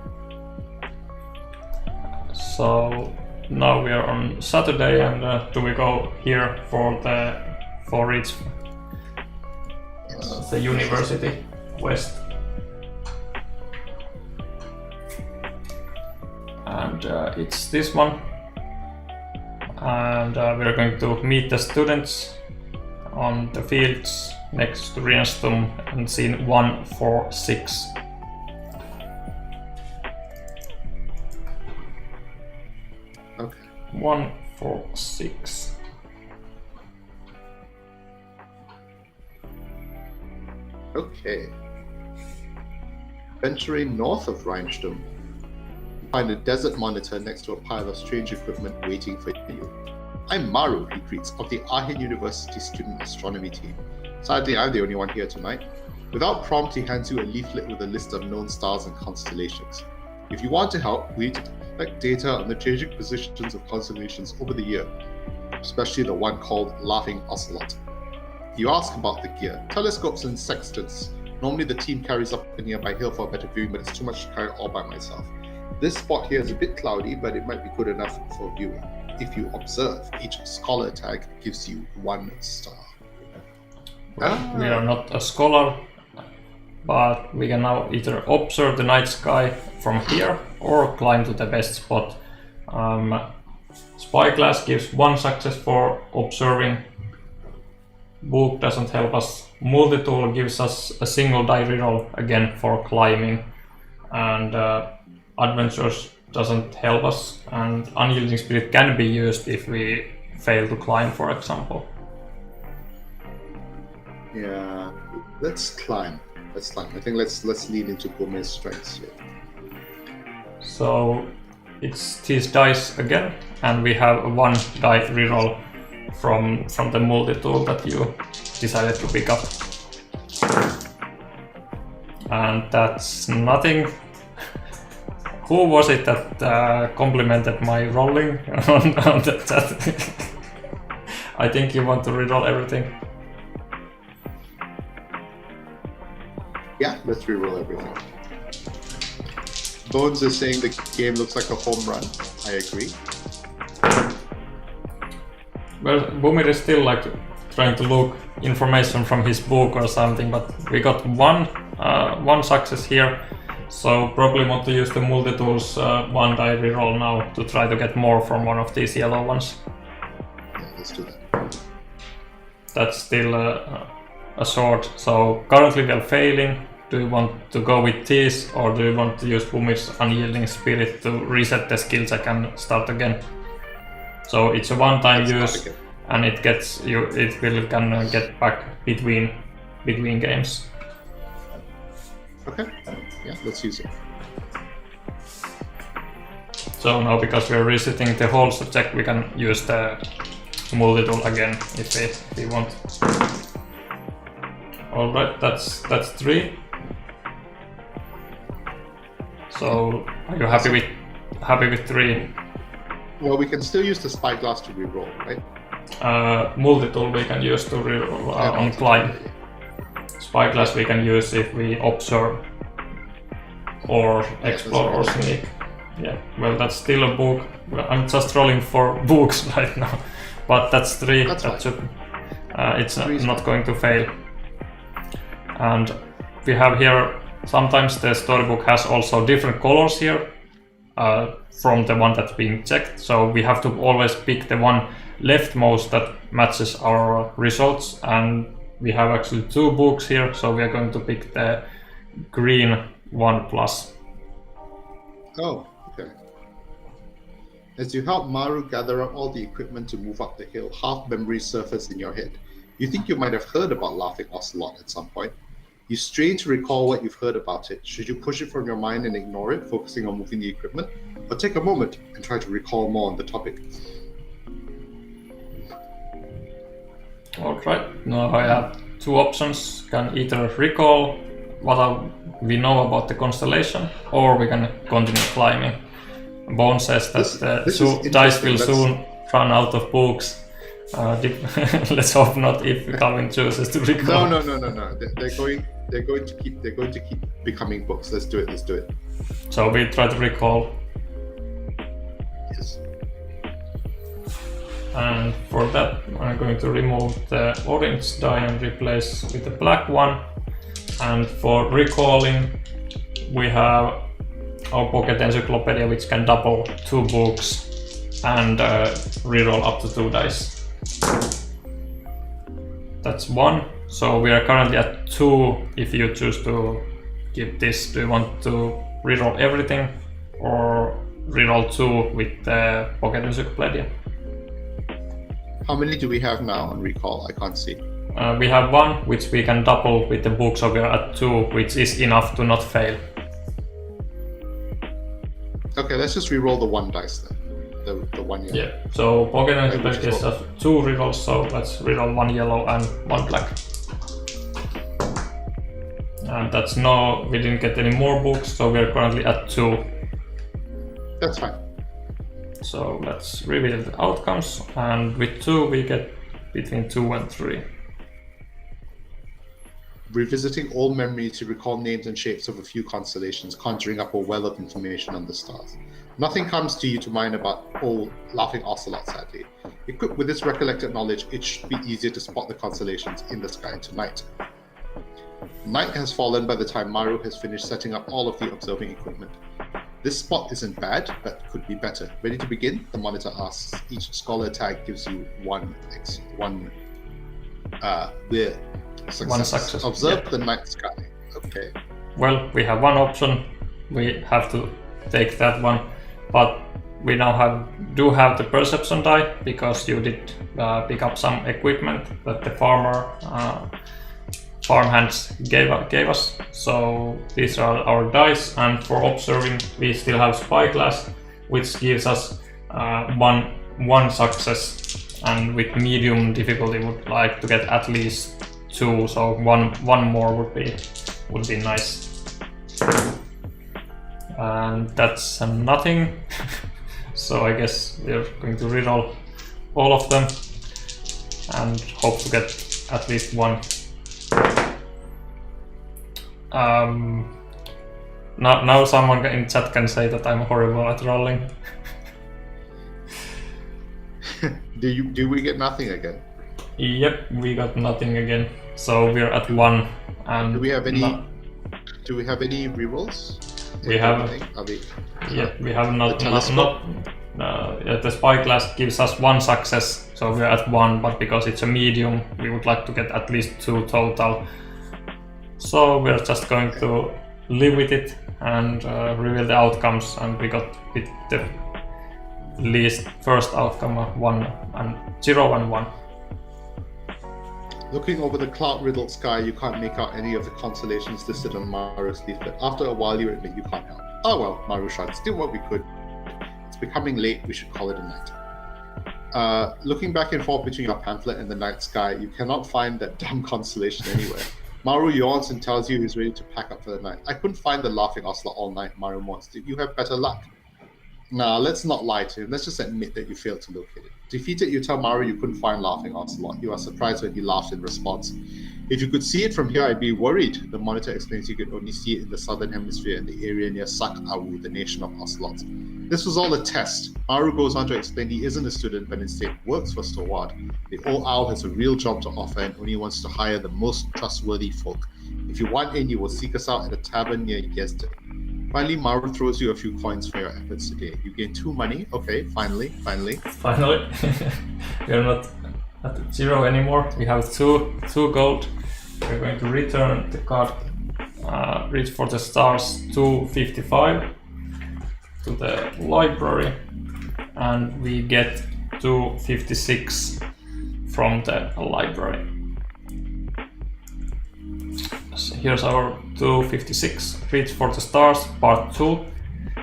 So now we are on Saturday, and do we go here for each the University West? And it's this one, and we're going to meet the students on the fields next to Rienstum and scene 146. Okay. 146. Okay. Venturing north of Rienstum, you find a desert monitor next to a pile of strange equipment waiting for you. I'm Maru, he greets, of the Ahin University Student Astronomy team. Sadly, I'm the only one here tonight. Without prompt, he hands you a leaflet with a list of known stars and constellations. If you want to help, we collect data on the changing positions of constellations over the year, especially the one called Laughing Ocelot. You ask about the gear, telescopes and sextants. Normally the team carries up a nearby hill for a better viewing, but it's too much to carry all by myself. This spot here is a bit cloudy, but it might be good enough for viewing. If you observe, each scholar tag gives you 1 star. Well, we are not a scholar, but we can now either observe the night sky from here or climb to the best spot. Spyglass gives 1 success for observing. Book doesn't help us. Multi-tool gives us a single die reroll again for climbing, and Adventures doesn't help us, and Unyielding Spirit can be used if we fail to climb, for example. Yeah, let's climb. I think let's lean into Gome's strengths here. So it's these dice again, and we have a 1 die reroll from the multi-tool that you decided to pick up. and that's nothing. Who was it that complimented my rolling on the chat? I think you want to reroll everything. Yeah, let's reroll everything. Bones is saying the game looks like a home run. I agree. Well, Boomir is still like trying to look information from his book or something, but we got one success here, so probably want to use the multi-tools one die reroll now to try to get more from one of these yellow ones. Yeah, let's do that. That's still a sword, so currently we are failing. Do you want to go with these, or do you want to use Boomir's Unyielding Spirit to reset the skill check and start again? So it's a one-time use, and it gets you. It will can get back between games. Okay. Yeah, let's use it. So now, because we are resetting the whole subject, we can use the multi-tool again if we want. All right, that's 3. So are you happy with 3? Well, we can still use the spyglass to reroll, right? Multi-tool we can use to reroll on climb. Spyglass we can use if we observe or explore or sneak. Yeah, well, that's still a book. I'm just rolling for books right now, but that's 3. That should, it's not going to fail. And we have here, sometimes the storybook has also different colors here from the one that's being checked. So we have to always pick the one leftmost that matches our results. And we have actually 2 books here, so we are going to pick the green 1+. Oh, okay. As you help Maru gather up all the equipment to move up the hill, half memories surface in your head. You think you might have heard about Laughing Ocelot at some point. You strain to recall what you've heard about it. Should you push it from your mind and ignore it, focusing on moving the equipment? Or take a moment and try to recall more on the topic? Alright, now I have 2 options. Can either recall what we know about the constellation, or we can continue climbing. Bone says that the dice will soon run out of books. Let's hope not if Calvin chooses to recall. No. They're going to keep becoming books. Let's do it. So we try to recall. Yes. And for that, I'm going to remove the orange die and replace with the black one. And for recalling, we have our pocket encyclopedia, which can double 2 books and reroll up to 2 dice. That's 1. So we are currently at 2. If you choose to keep this, do you want to reroll everything or reroll 2 with the pocket encyclopedia? How many do we have now on recall? I can't see. We have 1, which we can double with the book, so we are at 2, which is enough to not fail. Okay, let's just reroll the 1 dice then. The 1 yellow. Yeah, so pocket encyclopedia has 2 rerolls, so let's reroll 1 yellow and 1 black. And that's we didn't get any more books, so we are currently at 2. That's fine. So let's reveal the outcomes, and with 2 we get between 2 and 3. Revisiting old memories to recall names and shapes of a few constellations, conjuring up a well of information on the stars. Nothing comes to you to mind about old Laughing Ocelot, sadly. Equipped with this recollected knowledge, it should be easier to spot the constellations in the sky tonight. Night has fallen by the time Maru has finished setting up all of the observing equipment. This spot isn't bad, but could be better. Ready to begin? The monitor asks. Each scholar tag gives you one success. Observe the night sky. Okay. Well, we have 1 option. We have to take that one, but we now do have the perception die, because you did pick up some equipment that the farmhands gave us. So these are our dice, and for observing we still have spyglass, which gives us one success, and with medium difficulty would like to get at least 2, so one more would be nice. and that's nothing. So I guess we're going to reroll all of them and hope to get at least one. Now someone in chat can say that I'm horrible at rolling. Do we get nothing again? Yep, we got nothing again. So we're at 1. And do we have any rerolls? We have. Yeah, we have not. The spyglass gives us 1 success, so we're at 1. But because it's a medium, we would like to get at least 2 total. So we're just going to live with it and reveal the outcomes. And we got with the least first outcome of 0 and 1. Looking over the cloud-riddled sky, you can't make out any of the constellations listed on Maru's leaflet. After a while, you admit you can't help. Oh well, Maru shrugs. Did what we could. It's becoming late. We should call it a night. Looking back and forth between your pamphlet and the night sky, you cannot find that dumb constellation anywhere. Maru yawns and tells you he's ready to pack up for the night. I couldn't find the laughing ocelot all night, Maru mourns. Did you have better luck? Nah, let's not lie to him. Let's just admit that you failed to locate it. Defeated, you tell Maru you couldn't find Laughing Ocelot. You are surprised when he laughed in response. If you could see it from here, I'd be worried. The monitor explains you could only see it in the southern hemisphere in the area near Sak Awu, the nation of ocelots. This was all a test. Maru goes on to explain he isn't a student, but instead works for Stoward. The old owl has a real job to offer and only wants to hire the most trustworthy folk. If you want in, you will seek us out at a tavern near Yezda. Finally, Maru throws you a few coins for your efforts today. You gain 2 money. Okay, finally. Finally. We're not at 0 anymore. We have 2 gold. We're going to return the card Reach for the Stars 255 to the library. And we get 256 from the library. So here's our 256, Reach for the Stars, Part 2.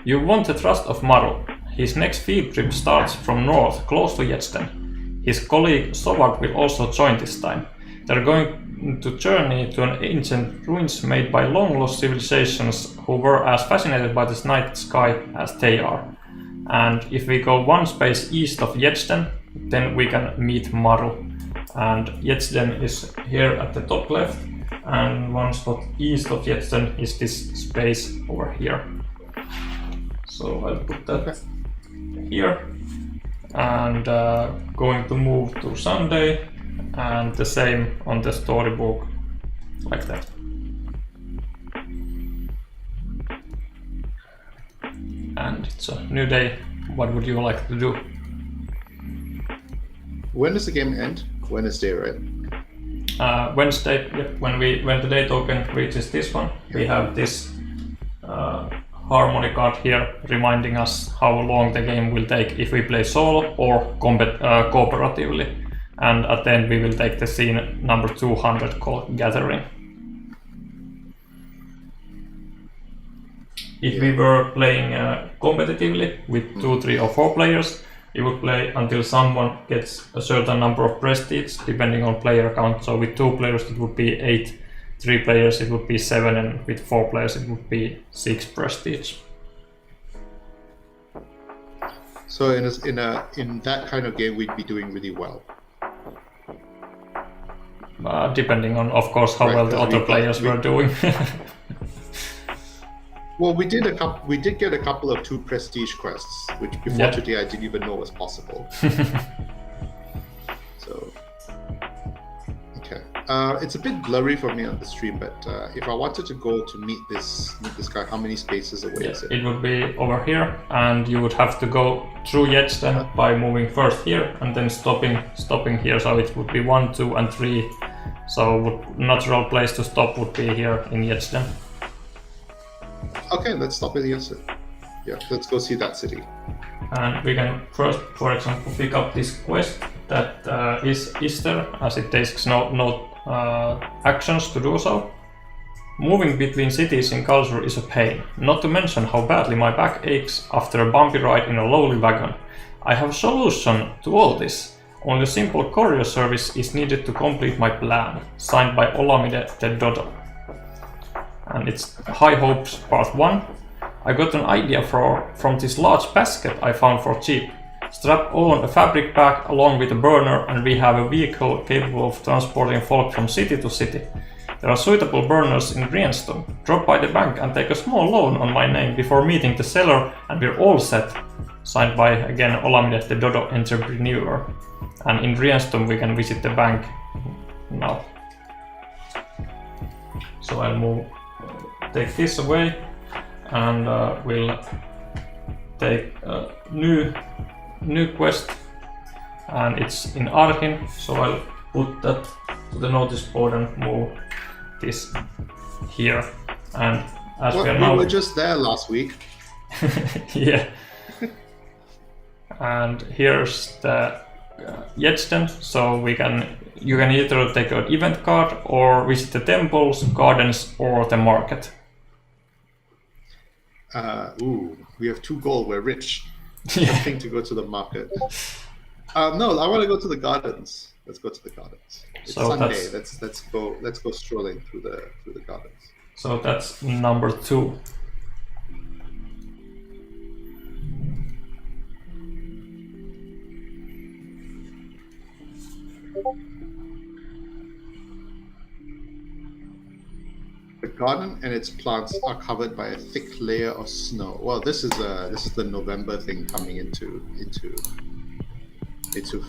You want the trust of Maru. His next field trip starts from north, close to Yetsden. His colleague Soward will also join this time. They're going to journey to an ancient ruins made by long-lost civilizations who were as fascinated by the night sky as they are. And if we go 1 space east of Yetsden, then we can meet Maru. And Yetsden is here at the top left. And 1 spot east of Yetsden is this space over here. So I'll put that here. And going to move to Sunday, and the same on the storybook, like that. And it's a new day. What would you like to do? When does the game end? Wednesday, right? Wednesday, yep. When the day token reaches this one, we have this harmony card here reminding us how long the game will take if we play solo or cooperatively. And at the end we will take the scene number 200 called Gathering. If we were playing competitively with 2, 3 or 4 players, we would play until someone gets a certain number of prestige, depending on player count. So with 2 players it would be 8, 3 players it would be 7, and with 4 players it would be 6 prestige. So in that kind of game we'd be doing really well. Depending on, of course, how well the other players were doing. Well, we did get a couple of 2 prestige quests, which before today I didn't even know was possible. So, okay, it's a bit blurry for me on the stream, but if I wanted to go to meet this guy, how many spaces away is it? It would be over here, and you would have to go through Yetsden by moving first here and then stopping here. So it would be 1, 2, and 3. So natural place to stop would be here in Yetsden. Okay, let's stop at Yetsden. Yeah, let's go see that city. And we can first, for example, pick up this quest that is there, as it takes no actions to do so. Moving between cities in Galzyr is a pain, not to mention how badly my back aches after a bumpy ride in a lowly wagon. I have a solution to all this. Only a simple courier service is needed to complete my plan. Signed by Olamide the Dodo. And it's High Hopes Part 1. I got an idea from this large basket I found for cheap. Strap on a fabric bag along with a burner and we have a vehicle capable of transporting folk from city to city. There are suitable burners in Greenstone. Drop by the bank and take a small loan on my name before meeting the seller and we're all set. Signed by, again, Olamide, the Dodo entrepreneur. And in Greenstone we can visit the bank now. So I'll take this away and we'll take a new quest, and it's in Arhin, so I'll put that to the notice board and move this here. And as we are now, we were just there last week. yeah. And here's the Yedsten, so you can either take an event card or visit the temples, gardens, or the market. We have 2 gold. We're rich. Nothing to go to the market. No, I want to go to the gardens. Let's go to the gardens. It's so Sunday. Let's go strolling through the gardens. So that's number 2. The garden and its plants are covered by a thick layer of snow. Well, this is the November thing coming into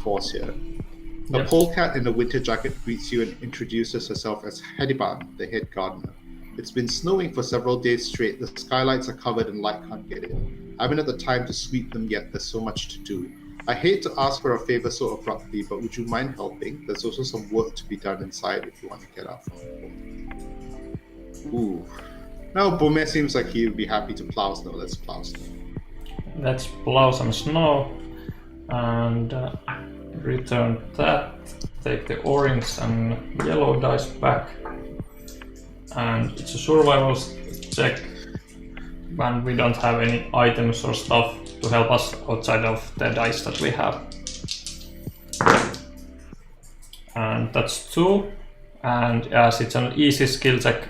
force here. A polecat in a winter jacket greets you and introduces herself as Hediban, the head gardener. It's been snowing for several days straight. The skylights are covered and light can't get in. I haven't had the time to sweep them yet. There's so much to do. I hate to ask for a favor so abruptly, but would you mind helping? There's also some work to be done inside if you want to get out from home. Ooh. Now Bome seems like he would be happy to plow snow. Let's plow snow. Let's plow some snow and return that. Take the orange and yellow dice back. And it's a survival check when we don't have any items or stuff to help us outside of the dice that we have. And that's 2. And as it's an easy skill check,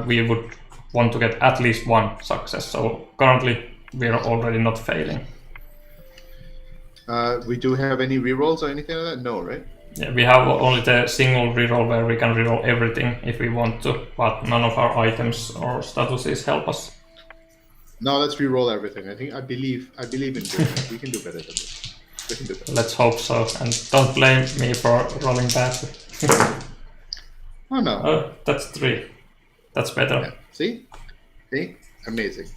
we would want to get at least 1 success. So currently we are already not failing. We do have any rerolls or anything like that? No, right? Yeah, we have only the single reroll where we can reroll everything if we want to, but none of our items or statuses help us. No, let's reroll everything. I believe in doing it. We can do better than this. We can do better. Let's hope so, and don't blame me for rolling badly. Oh no. Oh, that's 3. That's better. Yeah. See? Amazing.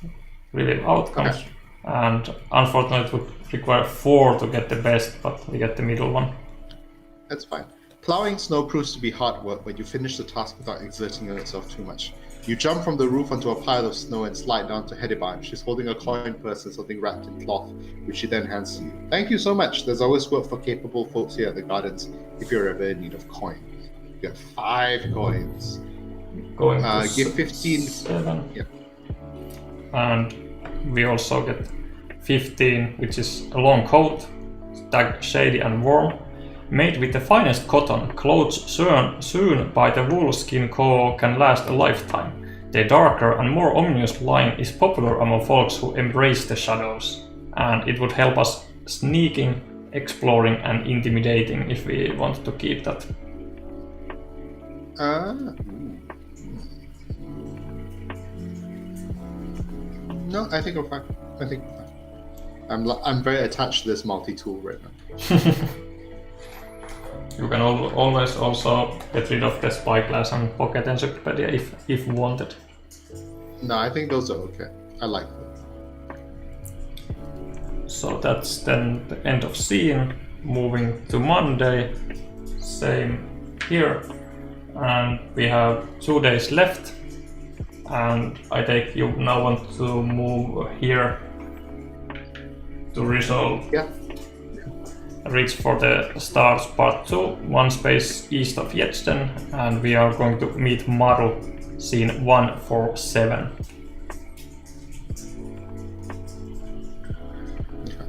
Really outcomes. Okay. And unfortunately it would require 4 to get the best, but we get the middle one. That's fine. Plowing snow proves to be hard work, but you finish the task without exerting yourself too much. You jump from the roof onto a pile of snow and slide down to Hediban. She's holding a coin purse and something wrapped in cloth, which she then hands to you. Thank you so much. There's always work for capable folks here at the gardens if you're ever in need of coin. You have 5 coins. Going to give 15. 7. Yeah. And we also get 15, which is a long coat, tagged shady and warm. Made with the finest cotton, clothes sewn by the wool skin co can last a lifetime. The darker and more ominous line is popular among folks who embrace the shadows, and it would help us sneaking, exploring, and intimidating if we want to keep that. No, I think I'm fine. I'm very attached to this multi-tool right now. You can always also get rid of the spyglass and pocket encyclopedia if wanted. No, I think those are okay. I like them. So that's then the end of scene. Moving to Monday, same here. And we have 2 days left. And I take you now want to move here to resolve. Yeah. Reach for the stars part 2, 1 space east of Yedsten, and we are going to meet Maru, scene 147. Okay.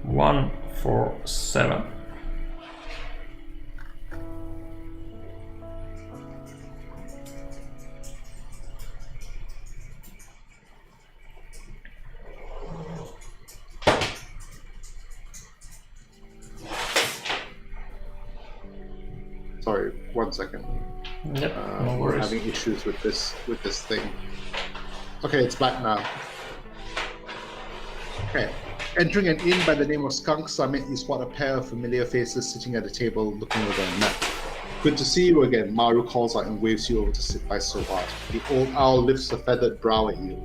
147. second. Yep, no We're worries. having issues with this thing. Okay, it's back now. Okay. Entering an inn by the name of Skunk Summit, you spot a pair of familiar faces sitting at a table looking over a map. Good to see you again, Maru calls out and waves you over to sit by Sobat. The old owl lifts a feathered brow at you.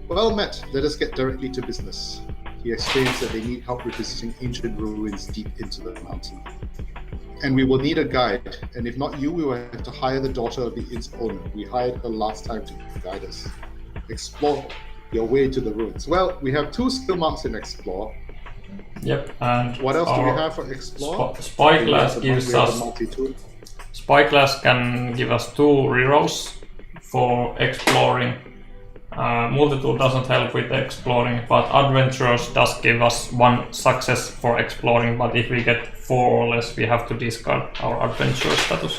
Well met, let us get directly to business. He explains that they need help revisiting ancient ruins deep into the mountain. And we will need a guide, and if not you, we will have to hire the daughter of the inn's owner. We hired her last time to guide us. Explore your way to the ruins. Well, we have 2 skill marks in Explore. Yep, and what else do we have for Explore? Spyglass gives us... multi-tool. Spyglass can give us 2 rerolls for exploring. Multitool doesn't help with exploring, but Adventurers does give us 1 success for exploring, but if we get 4 or less, we have to discard our Adventurer status.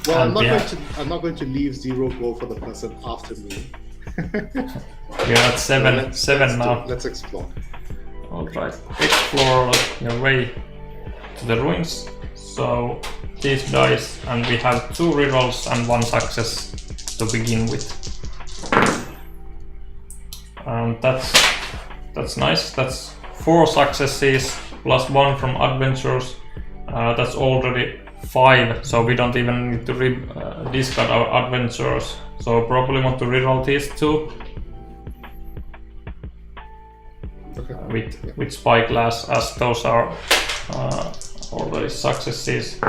Well, I'm not going to leave 0 go for the person after me. We're at 7 now. Let's explore. Alright, explore your way to the ruins. So these dice, and we have 2 rerolls and 1 success to begin with. And that's nice. That's 4 successes plus 1 from Adventurers. That's already 5, so we don't even need to discard our Adventurers. So probably want to reroll these 2 with Spyglass, as those are already successes.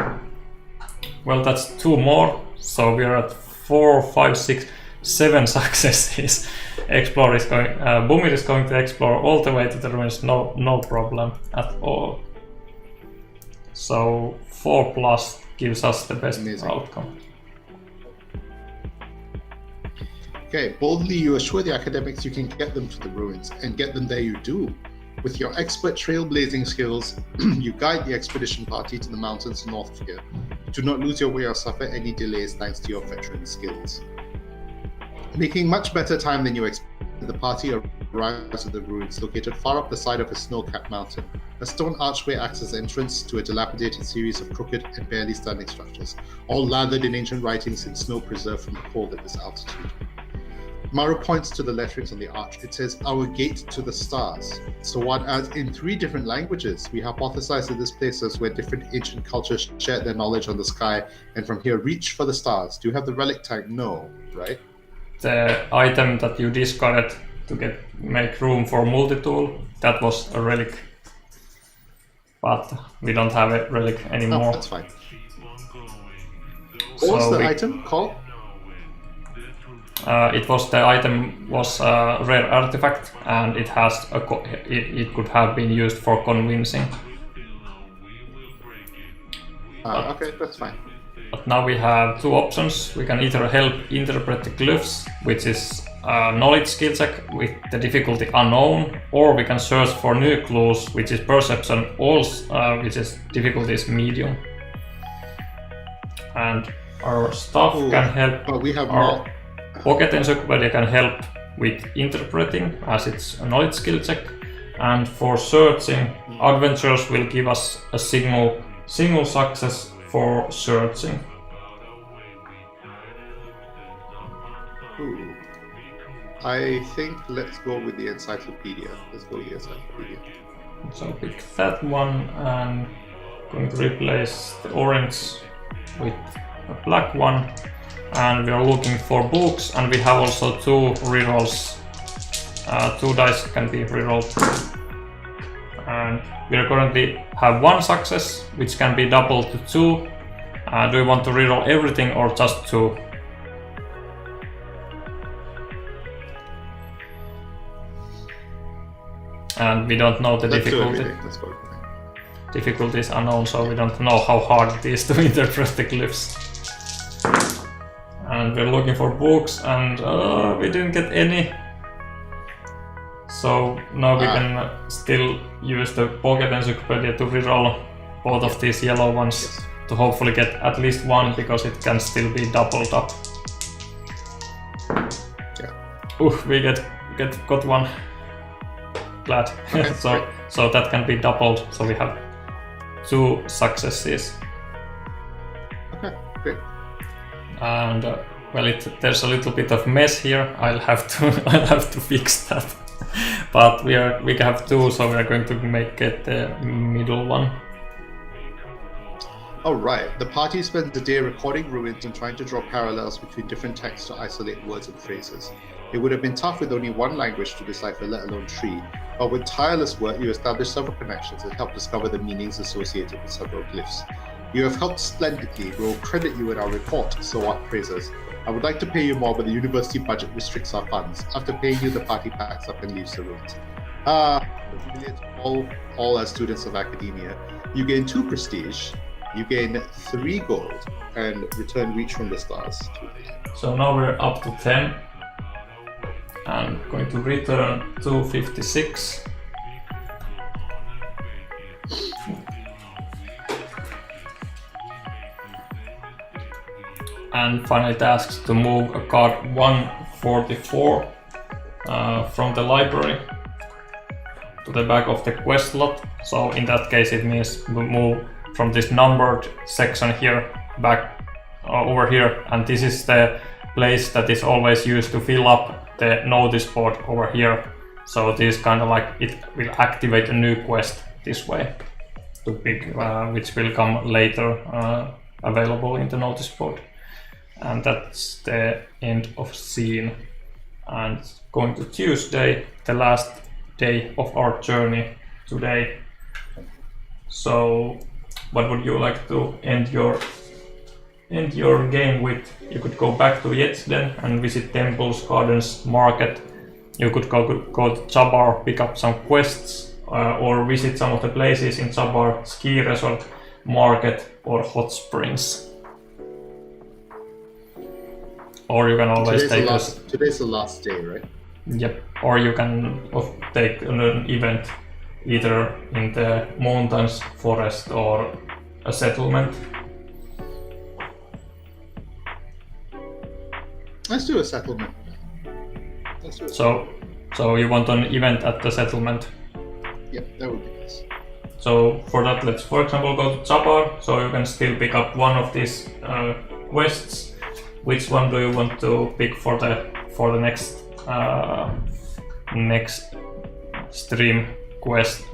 Well, that's 2 more, so we are at 4, 5, 6, 7 successes. Explore is going. Boomir is going to explore all the way to the ruins, no problem at all. So 4 plus gives us the best outcome. Okay, boldly you assure the academics you can get them to the ruins, and get them there you do. With your expert trailblazing skills, you guide the expedition party to the mountains north of here. Do not lose your way or suffer any delays thanks to your veteran skills. Making much better time than you expected, the party arrives at the ruins located far up the side of a snow-capped mountain. A stone archway acts as entrance to a dilapidated series of crooked and barely standing structures, all lathered in ancient writings in snow preserved from the cold at this altitude. Maru points to the letterings on the arch. It says, "Our gate to the stars." So what adds in 3 different languages. We hypothesize that this place is where different ancient cultures shared their knowledge on the sky, and from here reach for the stars. Do you have the relic tag? No, right? The item that you discarded to make room for multi-tool, that was a relic. But we don't have a relic anymore. Oh, that's fine. What was the item called? The item was a rare artifact, and it has it could have been used for convincing. Okay, that's fine. But now we have 2 options. We can either help interpret the glyphs, which is a knowledge skill check with the difficulty unknown, or we can search for new clues, which is perception, which is difficulty is medium. And our staff can help. But we have our Pocket Encyclopedia can help with interpreting, as it's a knowledge skill check. And for searching, Adventurers will give us a single success for searching. Ooh. I think let's go with the encyclopedia. So pick that one, and going to replace the orange with a black one. And we are looking for books, and we have also 2 rerolls. 2 dice can be rerolled. And we currently have 1 success, which can be doubled to 2. Do we want to reroll everything or just 2? And we don't know the difficulty. Difficulty is unknown, so we don't know how hard it is to interpret the glyphs. And we're looking for books, and we didn't get any. So now we can still use the Pocket Encyclopedia to reroll both of these yellow ones to hopefully get at least 1, because it can still be doubled up. Yeah. We got 1. Glad. Okay, so that can be doubled. So we have 2 successes. and well, there's a little bit of mess here. I'll have to fix that. But we have 2, so we are going to make it the middle one. Alright, the party spends the day recording ruins and trying to draw parallels between different texts to isolate words and phrases. It would have been tough with only one language to decipher, let alone 3, but with tireless work you establish several connections and help discover the meanings associated with several glyphs. You have helped splendidly. We'll credit you in our report, so what praises. I would like to pay you more, but the university budget restricts our funds. After paying you, the party packs up and leaves the ruins. All as students of academia, you gain 2 prestige, you gain 3 gold, and return reach from the stars. So now we're up to 10. I'm going to return 256. And finally, it asks to move a card 144 from the library to the back of the quest lot. So in that case, it means we move from this numbered section here back over here, and this is the place that is always used to fill up the notice board over here. So this is kind of like it will activate a new quest this way to pick, which will come later available in the notice board. And that's the end of scene. And going to Tuesday, the last day of our journey today. So what would you like to end your game with? You could go back to Yetzden and visit temples, gardens, market. You could go to Chabar, pick up some quests, or visit some of the places in Chabar, ski resort, market, or hot springs. Or you can always Today's the last day, right? Yep. Or you can take an event either in the mountains, forest, or a settlement. Let's do a settlement. So you want an event at the settlement? Yep, that would be nice. So for that, let's for example go to Chabar. So you can still pick up one of these quests. Which one do you want to pick for the next stream quest?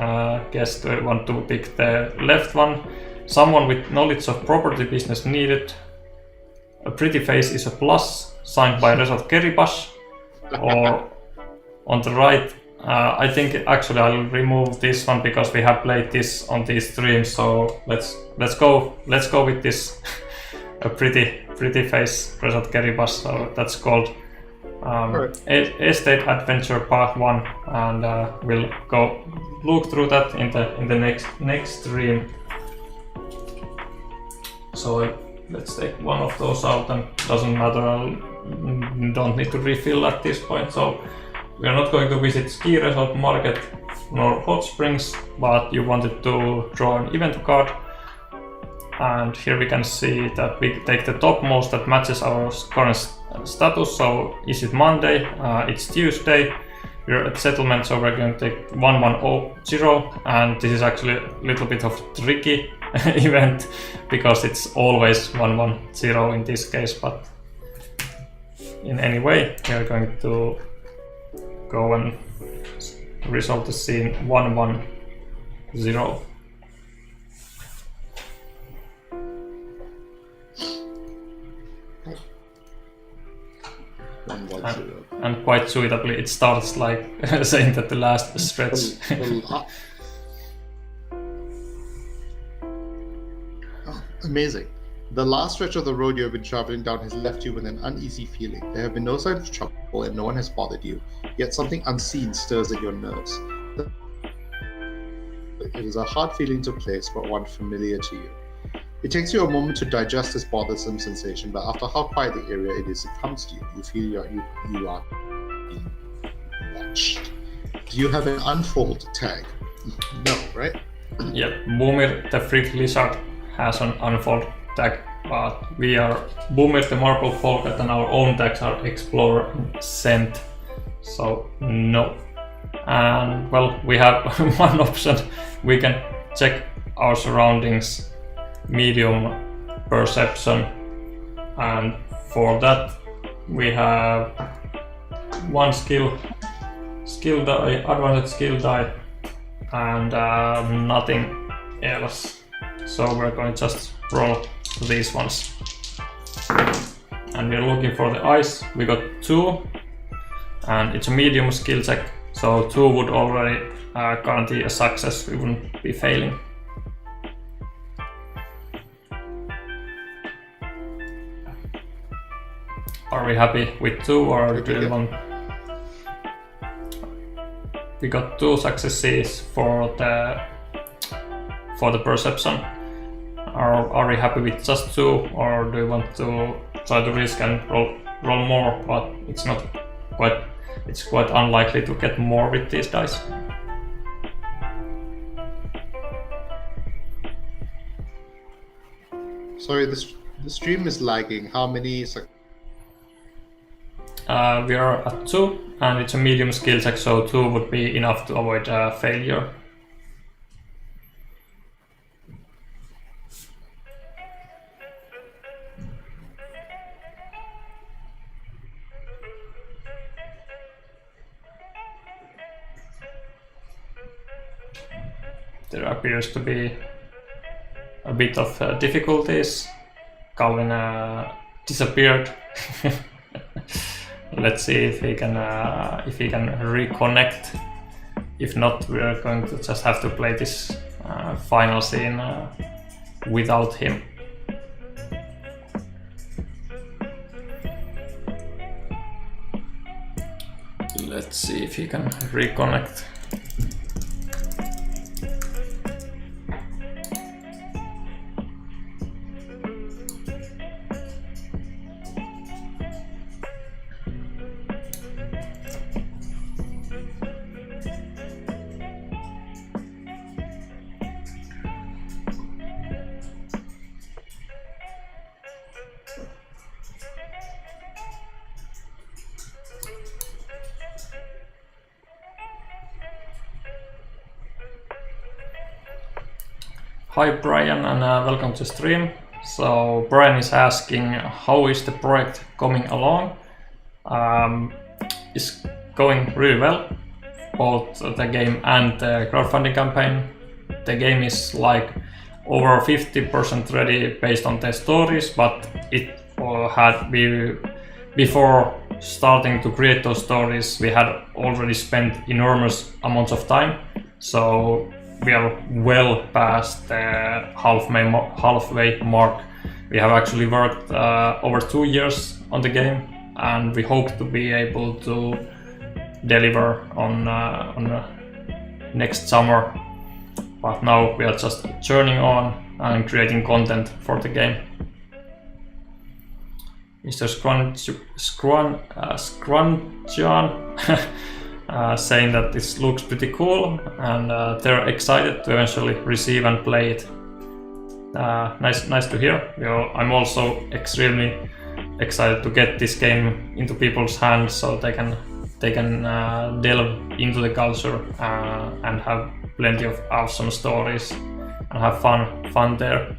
Guess do you want to pick the left one? Someone with knowledge of property business needed. A pretty face is a plus, signed by Resort Keribash. Or on the right, I think actually I'll remove this one because we have played this on these streams. So let's go with this. A pretty face, Resort Keribash. So that's called Estate Adventure Part 1, and we'll go look through that in the next stream. So let's take one of those out, and doesn't matter, don't need to refill at this point. So we are not going to visit ski resort, market, nor hot springs, but you wanted to draw an event card. And here we can see that we take the topmost that matches our current status. So is it Monday? It's Tuesday. We're at settlement, so we're going to take 1100, and this is actually a little bit of a tricky event because it's always 110 in this case, but in any way we are going to go and resolve the scene 110. And quite suitably, it starts like saying that the last stretch. Amazing. The last stretch of the road you have been traveling down has left you with an uneasy feeling. There have been no signs of trouble and no one has bothered you, yet something unseen stirs at your nerves. It is a hard feeling to place, but one familiar to you. It takes you a moment to digest this bothersome sensation, but after how quiet the area it is, it comes to you. You feel you are being watched. Do you have an unfold tag? No, right? Yep, Boomir the Freak Lizard has an unfold tag, but we are Boomir the Marble Folket and our own tags are Explorer and Scent, so no. And well, we have one option. We can check our surroundings, medium perception, and for that we have one skill die, advanced skill die, and nothing else. So we're going to just roll these ones. And we're looking for the ice. We got 2, and it's a medium skill check, so 2 would already guarantee a success. We wouldn't be failing. Are we happy with 2, or do you want? We got 2 successes for the perception. Are we happy with just 2, or do you want to try to risk and roll more? But it's not quite. It's quite unlikely to get more with these dice. Sorry, the stream is lagging. How many? We are at 2, and it's a medium skill check, so 2 would be enough to avoid failure. There appears to be a bit of difficulties. Calvin disappeared. Let's see if he can reconnect. If not, we are going to just have to play this final scene without him. Let's see if he can reconnect. Hi Brian, and welcome to stream. So Brian is asking, how is the project coming along? It's going really well, both the game and the crowdfunding campaign. The game is like over 50% ready based on the stories, but it before starting to create those stories, we had already spent enormous amounts of time. So we are well past the halfway mark. We have actually worked over 2 years on the game, and we hope to be able to deliver on next summer. But now we are just churning on and creating content for the game. Mr. Scrunchian saying that this looks pretty cool, and they're excited to eventually receive and play it. Nice to hear. I'm also extremely excited to get this game into people's hands, so they can delve into the culture and have plenty of awesome stories and have fun there.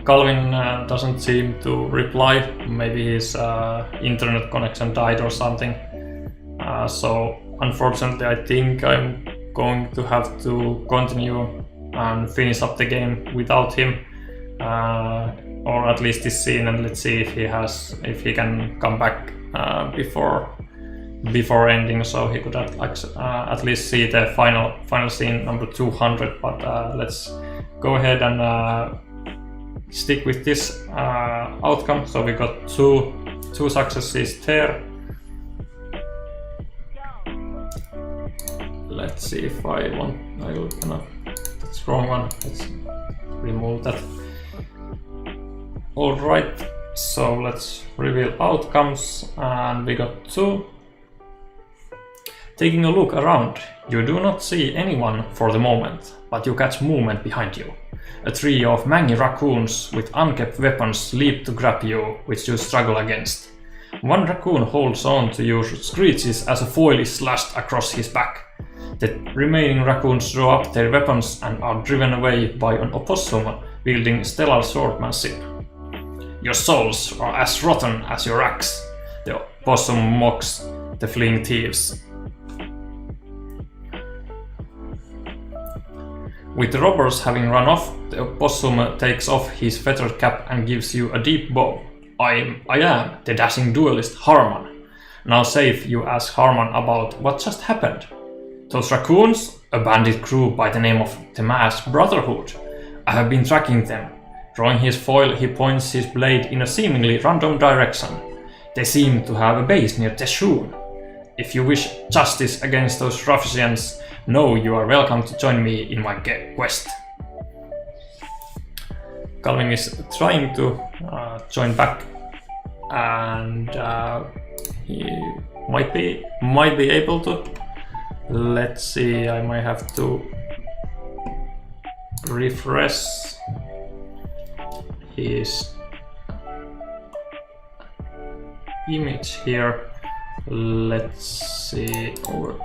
Calvin doesn't seem to reply. Maybe his internet connection died or something. So unfortunately, I think I'm going to have to continue and finish up the game without him, or at least this scene, and let's see if he can come back before ending, so he could at least see the final scene number 200. But let's go ahead and stick with this outcome. So we got two successes there. Let's see if that's the wrong one. Let's remove that. All right, so let's reveal outcomes, and we got 2. Taking a look around, you do not see anyone for the moment, but you catch movement behind you. A trio of mangy raccoons with unkept weapons leap to grab you, which you struggle against. One raccoon holds on to you, screeches as a foil is slashed across his back. The remaining raccoons draw up their weapons and are driven away by an opossum wielding stellar swordsmanship. Your souls are as rotten as your axe. The possum mocks the fleeing thieves. With the robbers having run off, the opossum takes off his feathered cap and gives you a deep bow. I am the dashing duelist Harman. Now say if you ask Harman about what just happened. Those raccoons? A bandit crew by the name of the Masked Brotherhood. I have been tracking them. Drawing his foil, he points his blade in a seemingly random direction. They seem to have a base near Teshoon. If you wish justice against those ruffians, know you are welcome to join me in my quest. Calvin is trying to join back, and he might be able to. Let's see. I might have to refresh his image here. Let's see over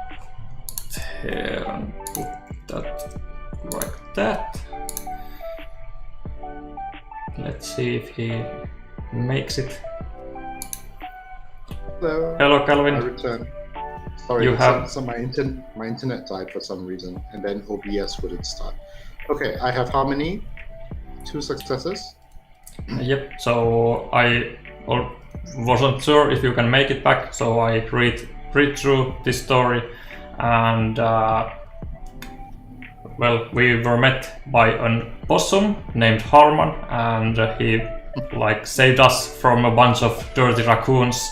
here and put that like that. Let's see if he makes it. Hello. Hello, Calvin. I returned. Sorry, You have- so my internet died for some reason, and then OBS wouldn't start. Okay, I have how many? 2 successes. Yep. So I wasn't sure if you can make it back, so I read through this story, and well, we were met by an possum named Harman, and he like saved us from a bunch of dirty raccoons,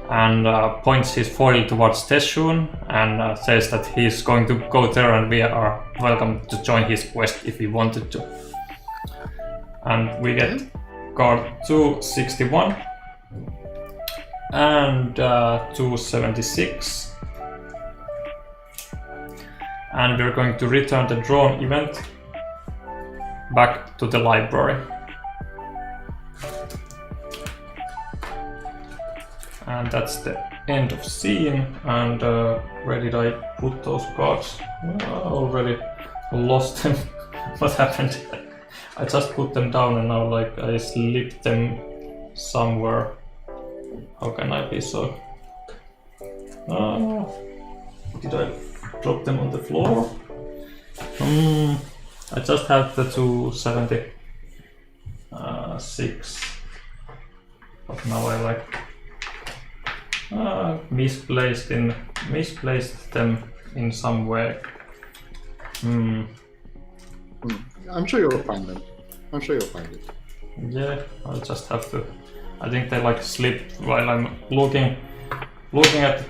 and points his foil towards Teshoon and says that he's going to go there and we are welcome to join his quest if we wanted to. And we get card 261 and 276. And we're going to return the drawn event back to the library. And that's the end of scene. And where did I put those cards? I already lost them. What happened? I just put them down and now like I slipped them somewhere. How can I be so? Did I drop them on the floor? I just have the 276. But now I like misplaced them in some way. I'm sure you'll find them. I'm sure you'll find it. Yeah, I'll just have to. I think they like slipped while I'm looking at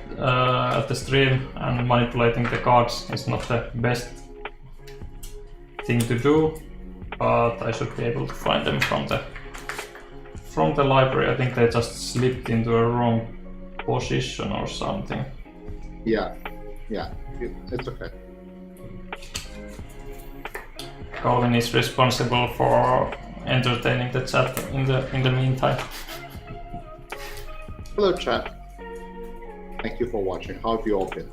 the stream, and manipulating the cards is not the best thing to do. But I should be able to find them from the library. I think they just slipped into a wrong position or something. Yeah, it's okay. Calvin is responsible for entertaining the chat in the meantime. Hello, chat. Thank you for watching. How have you all been?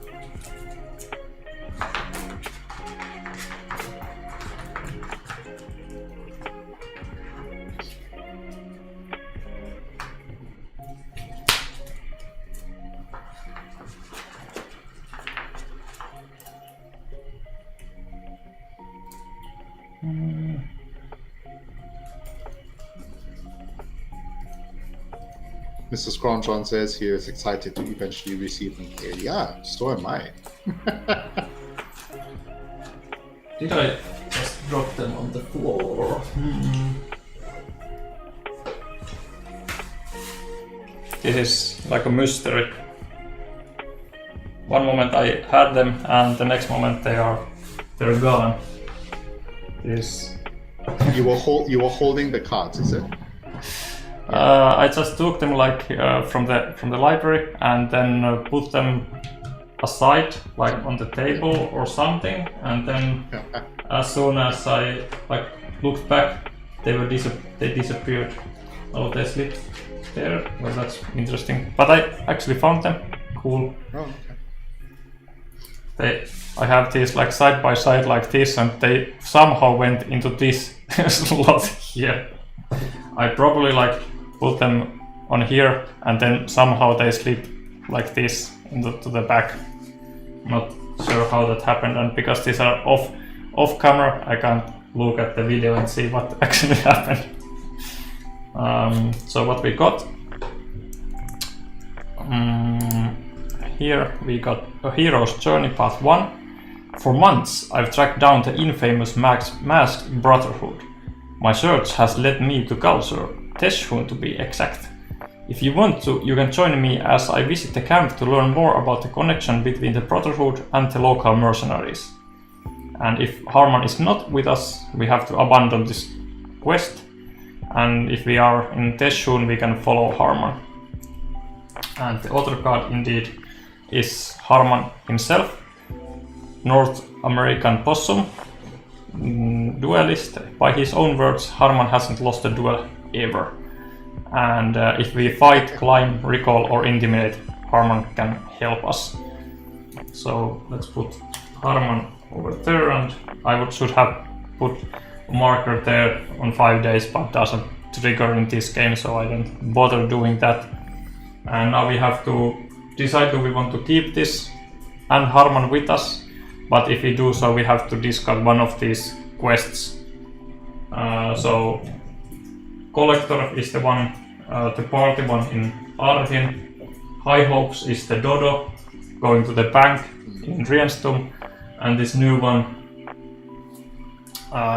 Mrs. Cronchon says he is excited to eventually receive an A. Yeah, so am I. Did I just drop them on the floor? This is like a mystery. One moment I had them, and the next moment they're gone. This. You were holding the cards, is it? I just took them like from the library and then put them aside, like on the table or something, and then as soon as I like looked back, they disappeared. Oh, they slipped there. Well, that's interesting. But I actually found them. Cool. Oh, okay. I have these like side by side like this, and they somehow went into this slot here. I probably like put them on here, and then somehow they slip like this to the back. Not sure how that happened, and because these are off camera, I can't look at the video and see what actually happened. So what we got here, we got a hero's journey path 1. For months, I've tracked down the infamous masked brotherhood. My search has led me to Galzyr, Teshun to be exact. If you want to, you can join me as I visit the camp to learn more about the connection between the brotherhood and the local mercenaries. And if Harman is not with us, we have to abandon this quest. And if we are in Teshun, we can follow Harman. And the other card indeed is Harman himself. North American possum, duelist. By his own words, Harman hasn't lost a duel ever. And if we fight, climb, recall or intimidate, Harman can help us. So let's put Harman over there, and I should have put a marker there on 5 days, but doesn't trigger in this game, so I don't bother doing that. And now we have to decide, do we want to keep this and Harman with us? But if we do so, we have to discard one of these quests. So Collector is the one, the party one in Arhin. High Hopes is the Dodo, going to the bank in Rienstum. And this new one,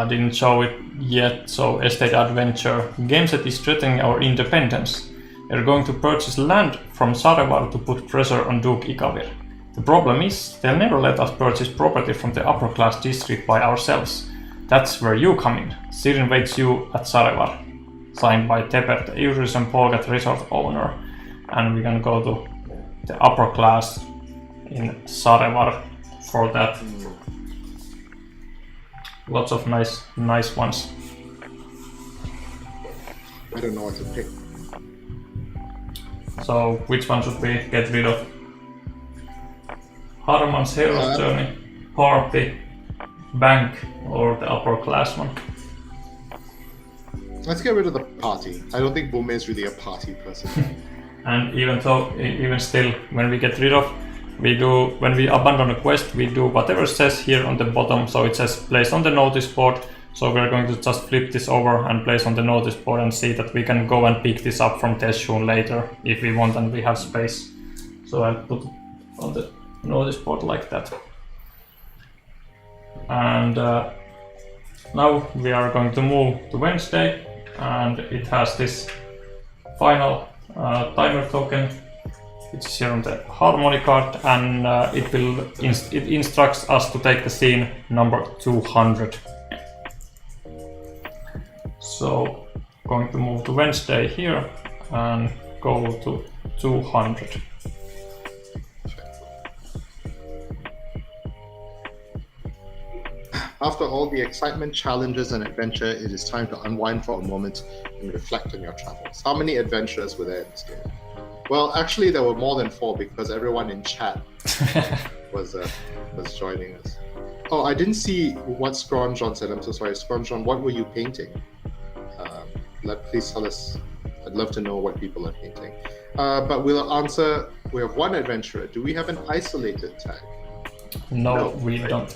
didn't show it yet, so Estate Adventure. Gameset is threatening our independence. We're going to purchase land from Sarevar to put pressure on Duke Ikavir. The problem is, they'll never let us purchase property from the upper class district by ourselves. That's where you come in. Sirin waits you at Sarevar. Signed by Teper, the Eurism Polgat resort owner. And we can go to the upper class in Sarevar for that. Lots of nice ones. I don't know what to pick. So which one should we get rid of? Harman's Hero's Journey, Party, Bank, or the upper class one? Let's get rid of the party. I don't think Bume is really a party person. And even still, when we get rid of, when we abandon a quest, we do whatever says here on the bottom. So it says place on the notice board. So we're going to just flip this over and place on the notice board and see that we can go and pick this up from Teshun later if we want and we have space. So I'll put it on the notice board like that. And now we are going to move to Wednesday, and it has this final timer token, which is here on the harmony card, and it instructs us to take the scene number 200. So going to move to Wednesday here and go to 200. After all the excitement, challenges, and adventure, it is time to unwind for a moment and reflect on your travels. How many adventures were there in this game? Well, actually, there were more than 4 because everyone in chat was joining us. Oh, I didn't see what Scronjon said. I'm so sorry. Scronjon, what were you painting? Please tell us. I'd love to know what people are painting. But we'll answer. We have one adventurer. Do we have an isolated tag? No, we don't.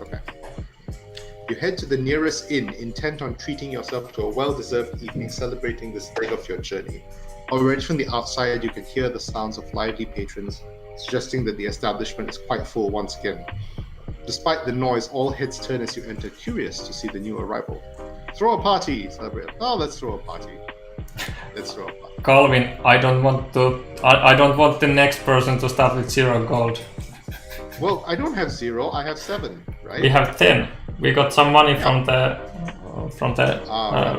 Okay. You head to the nearest inn, intent on treating yourself to a well-deserved evening celebrating this leg of your journey. Already from the outside, you can hear the sounds of lively patrons, suggesting that the establishment is quite full once again. Despite the noise, all heads turn as you enter, curious to see the new arrival. Throw a party! Celebrate. Oh, let's throw a party. Let's throw a party. Calvin, I don't want the next person to start with 0 gold. Well, I don't have 0, I have 7, right? We have 10. We got some money from the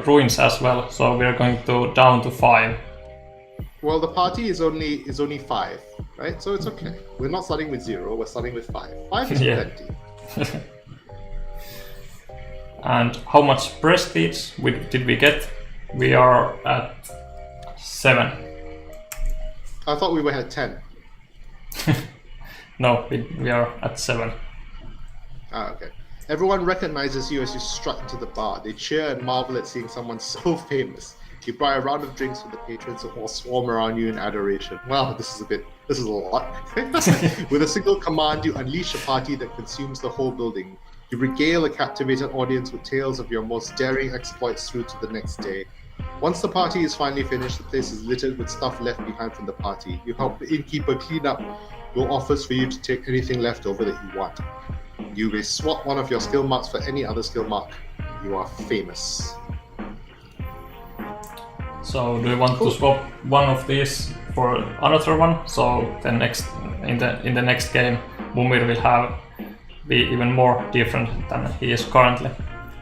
ruins as well, so we are going down to 5. Well, the party is only 5, right? So it's okay. We're not starting with 0, we're starting with 5. 5 is plenty. And how much prestige did we get? We are at 7. I thought we were at 10. No, we are at 7. Okay. Everyone recognizes you as you strut into the bar. They cheer and marvel at seeing someone so famous. You buy a round of drinks with the patrons who all swarm around you in adoration. Well, this is a lot. With a single command, you unleash a party that consumes the whole building. You regale a captivated audience with tales of your most daring exploits through to the next day. Once the party is finally finished, the place is littered with stuff left behind from the party. You help the innkeeper clean up your offers for you to take anything left over that you want. You may swap one of your skill marks for any other skill mark. You are famous. So do you want to swap one of these for another one? So the next in the next game, Bumir will be even more different than he is currently.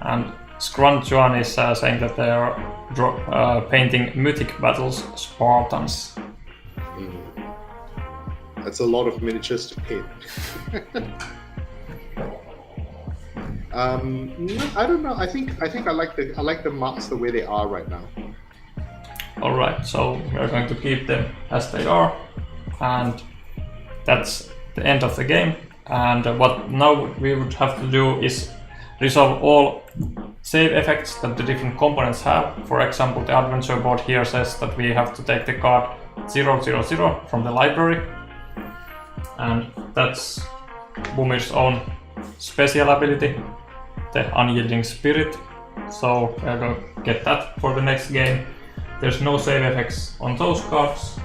And Scrun Juan is saying that they are painting mythic battles Spartans. That's a lot of miniatures to paint. I don't know. I think I like the marks the way they are right now. Alright, so we're going to keep them as they are, and that's the end of the game. And what now we would have to do is resolve all save effects that the different components have. For example, the adventure board here says that we have to take the card 000 from the library, and that's Bumir's own special ability, the Unyielding Spirit. So we're going to get that for the next game. There's no save effects on those cards,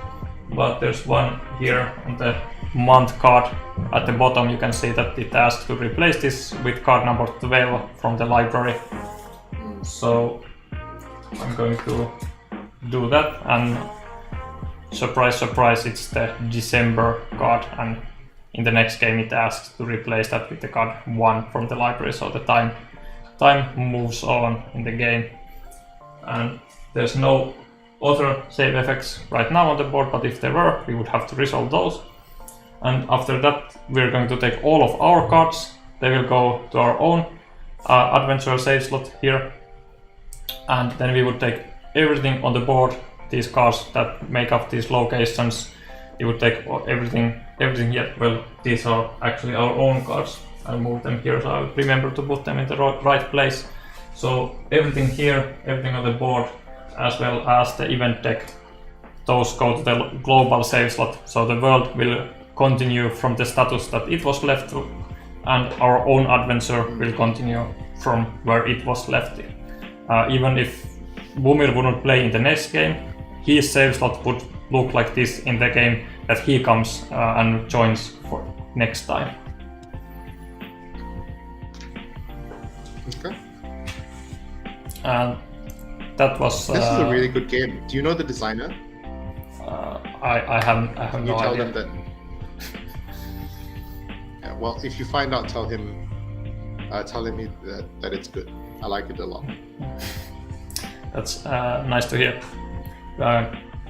but there's one here on the month card. At the bottom you can see that it asks to replace this with card number 12 from the library. So I'm going to do that, and surprise surprise, it's the December card, and in the next game it asks to replace that with the card 1 from the library, so the time moves on in the game. And there's no other save effects right now on the board, but if there were, we would have to resolve those. And after that, we're going to take all of our cards. They will go to our own adventure save slot here. And then we would take everything on the board, these cards that make up these locations. We would take everything here. Well, these are actually our own cards. I'll move them here, so I'll remember to put them in the right place. So everything here, everything on the board, as well as the event deck, those go to the global save slot. So the world will continue from the status that it was left to, and our own adventure will continue from where it was left. Even if Bumir wouldn't play in the next game, his save slot would look like this in the game that he comes and joins for next time. Okay. And that was. This is a really good game. Do you know the designer? I have Can no you tell idea. them that? Yeah. Well, if you find out, tell him that it's good. I like it a lot. That's nice to hear.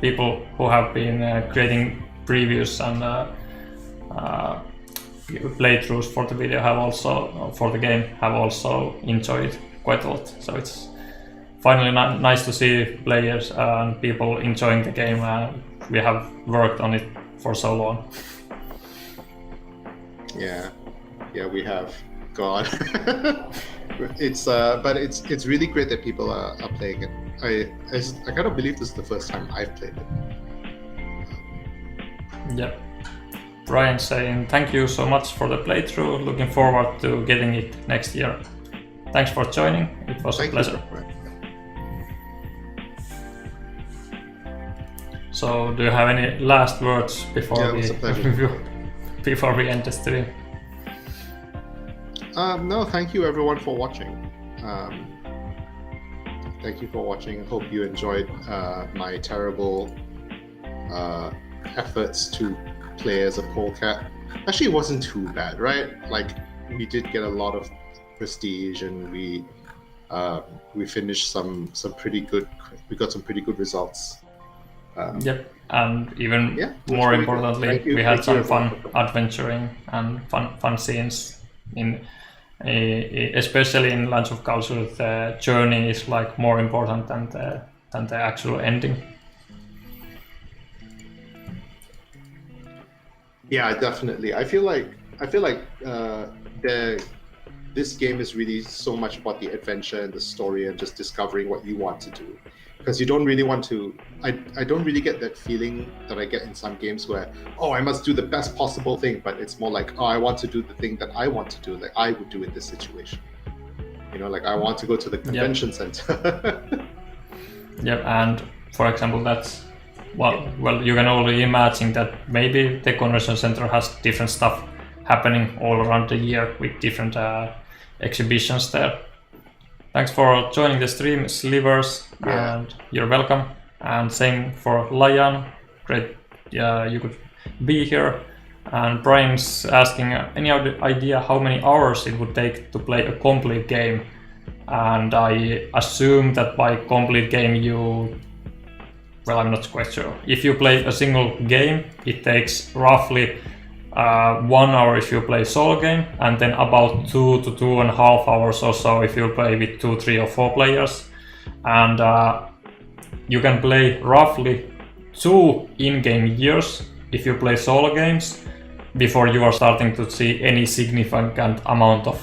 People who have been creating previews and playthroughs for the video for the game have also enjoyed it quite a lot. So it's finally nice to see players and people enjoying the game. We have worked on it for so long. Yeah, we have. God, it's really great that people are playing it. I cannot believe this is the first time I've played it. Yep. Brian saying thank you so much for the playthrough. Looking forward to getting it next year. Thanks for joining. It was a pleasure. So, do you have any last words before before we end the stream? No, thank you everyone for watching. Thank you for watching. I hope you enjoyed my terrible efforts to play as a polecat. Actually, it wasn't too bad, right? Like, we did get a lot of prestige, and we finished some pretty good. We got some pretty good results. Yep, and even more importantly, we had some fun adventuring and fun scenes in. Especially in Lands of Galzyr, the journey is like more important than the actual ending. Yeah, definitely. I feel like this game is really so much about the adventure and the story and just discovering what you want to do. because you don't really want to. I don't really get that feeling that I get in some games where, oh, I must do the best possible thing, but it's more like, oh, I want to do the thing that I want to do, like I would do in this situation. You know, like I want to go to the convention center. Yep, and for example, that's well, you can already imagine that maybe the convention center has different stuff happening all around the year with different exhibitions there. Thanks for joining the stream, Slivers, and you're welcome. And same for Lion, great, you could be here. And Brian's asking, any idea how many hours it would take to play a complete game? And I assume that by complete game you, well, I'm not quite sure. If you play a single game, it takes roughly 1 hour if you play solo game, and then about 2 to 2.5 hours or so if you play with 2, 3 or 4 players. And you can play roughly 2 in-game years if you play solo games before you are starting to see any significant amount of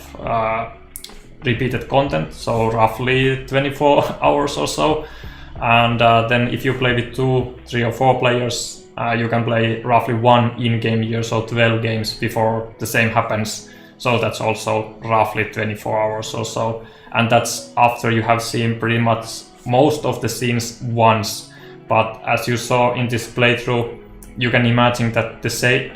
repeated content, so roughly 24 hours or so. And then if you play with 2, 3 or 4 players, you can play roughly 1 in-game year, so 12 games before the same happens. So that's also roughly 24 hours or so. And that's after you have seen pretty much most of the scenes once. But as you saw in this playthrough, you can imagine that the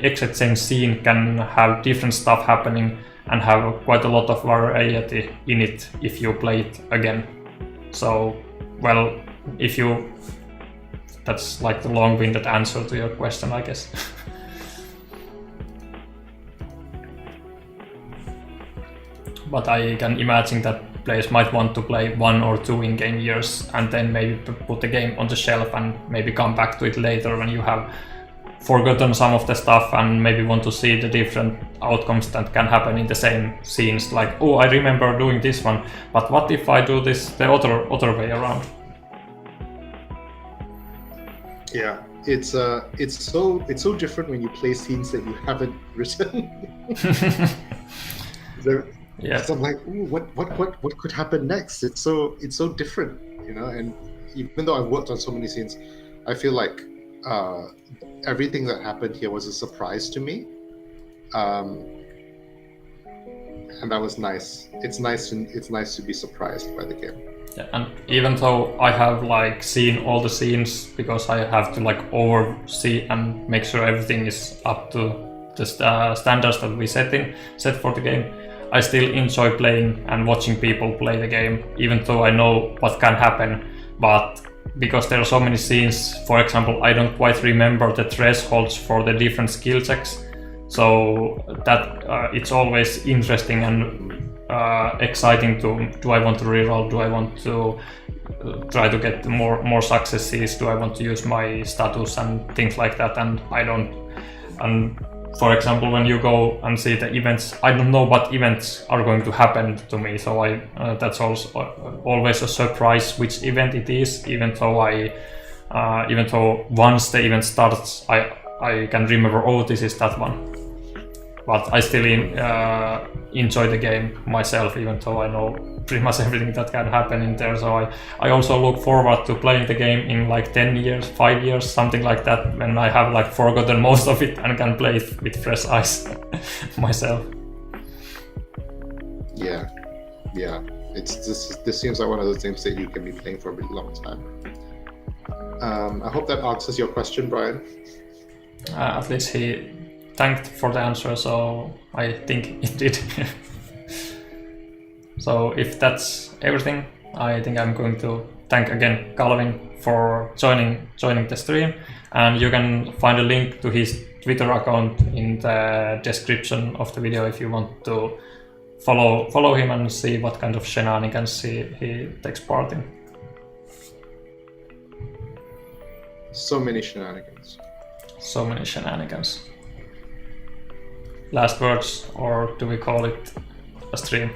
exact same scene can have different stuff happening and have quite a lot of variety in it if you play it again. So, well, that's like the long-winded answer to your question, I guess. But I can imagine that players might want to play 1 or 2 in-game years and then maybe put the game on the shelf and maybe come back to it later when you have forgotten some of the stuff and maybe want to see the different outcomes that can happen in the same scenes. Like, oh, I remember doing this one, but what if I do this the other way around? Yeah, it's so different when you play scenes that you haven't written. Yeah. So I'm like, ooh, what could happen next? It's so different, you know. And even though I've worked on so many scenes, I feel like everything that happened here was a surprise to me, and that was nice. It's nice to be surprised by the game. Yeah, and even though I have like seen all the scenes because I have to like oversee and make sure everything is up to the standards that we set for the game, I still enjoy playing and watching people play the game, even though I know what can happen. But because there are so many scenes, for example, I don't quite remember the thresholds for the different skill checks, so that it's always interesting and exciting to, do I want to reroll, do I want to try to get more successes, do I want to use my status and things like that, and I don't. And for example, when you go and see the events, I don't know what events are going to happen to me, so that's also always a surprise which event it is, even though once the event starts, I can remember, oh, this is that one. But I still enjoy the game myself, even though I know pretty much everything that can happen in there. So I also look forward to playing the game in like 10 years, 5 years, something like that, when I have like forgotten most of it and can play it with fresh eyes myself. Yeah. This seems like one of those games that you can be playing for a really long time. I hope that answers your question, Brian. At least he thanked for the answer, so I think it did. So if that's everything, I think I'm going to thank again Calvin for joining the stream, and you can find a link to his Twitter account in the description of the video if you want to follow him and see what kind of shenanigans he takes part in. So many shenanigans. Last words, or do we call it a stream?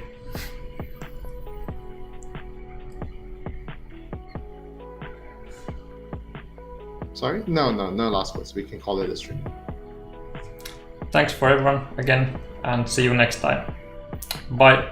Sorry? No last words. We can call it a stream. Thanks for everyone again, and see you next time. Bye.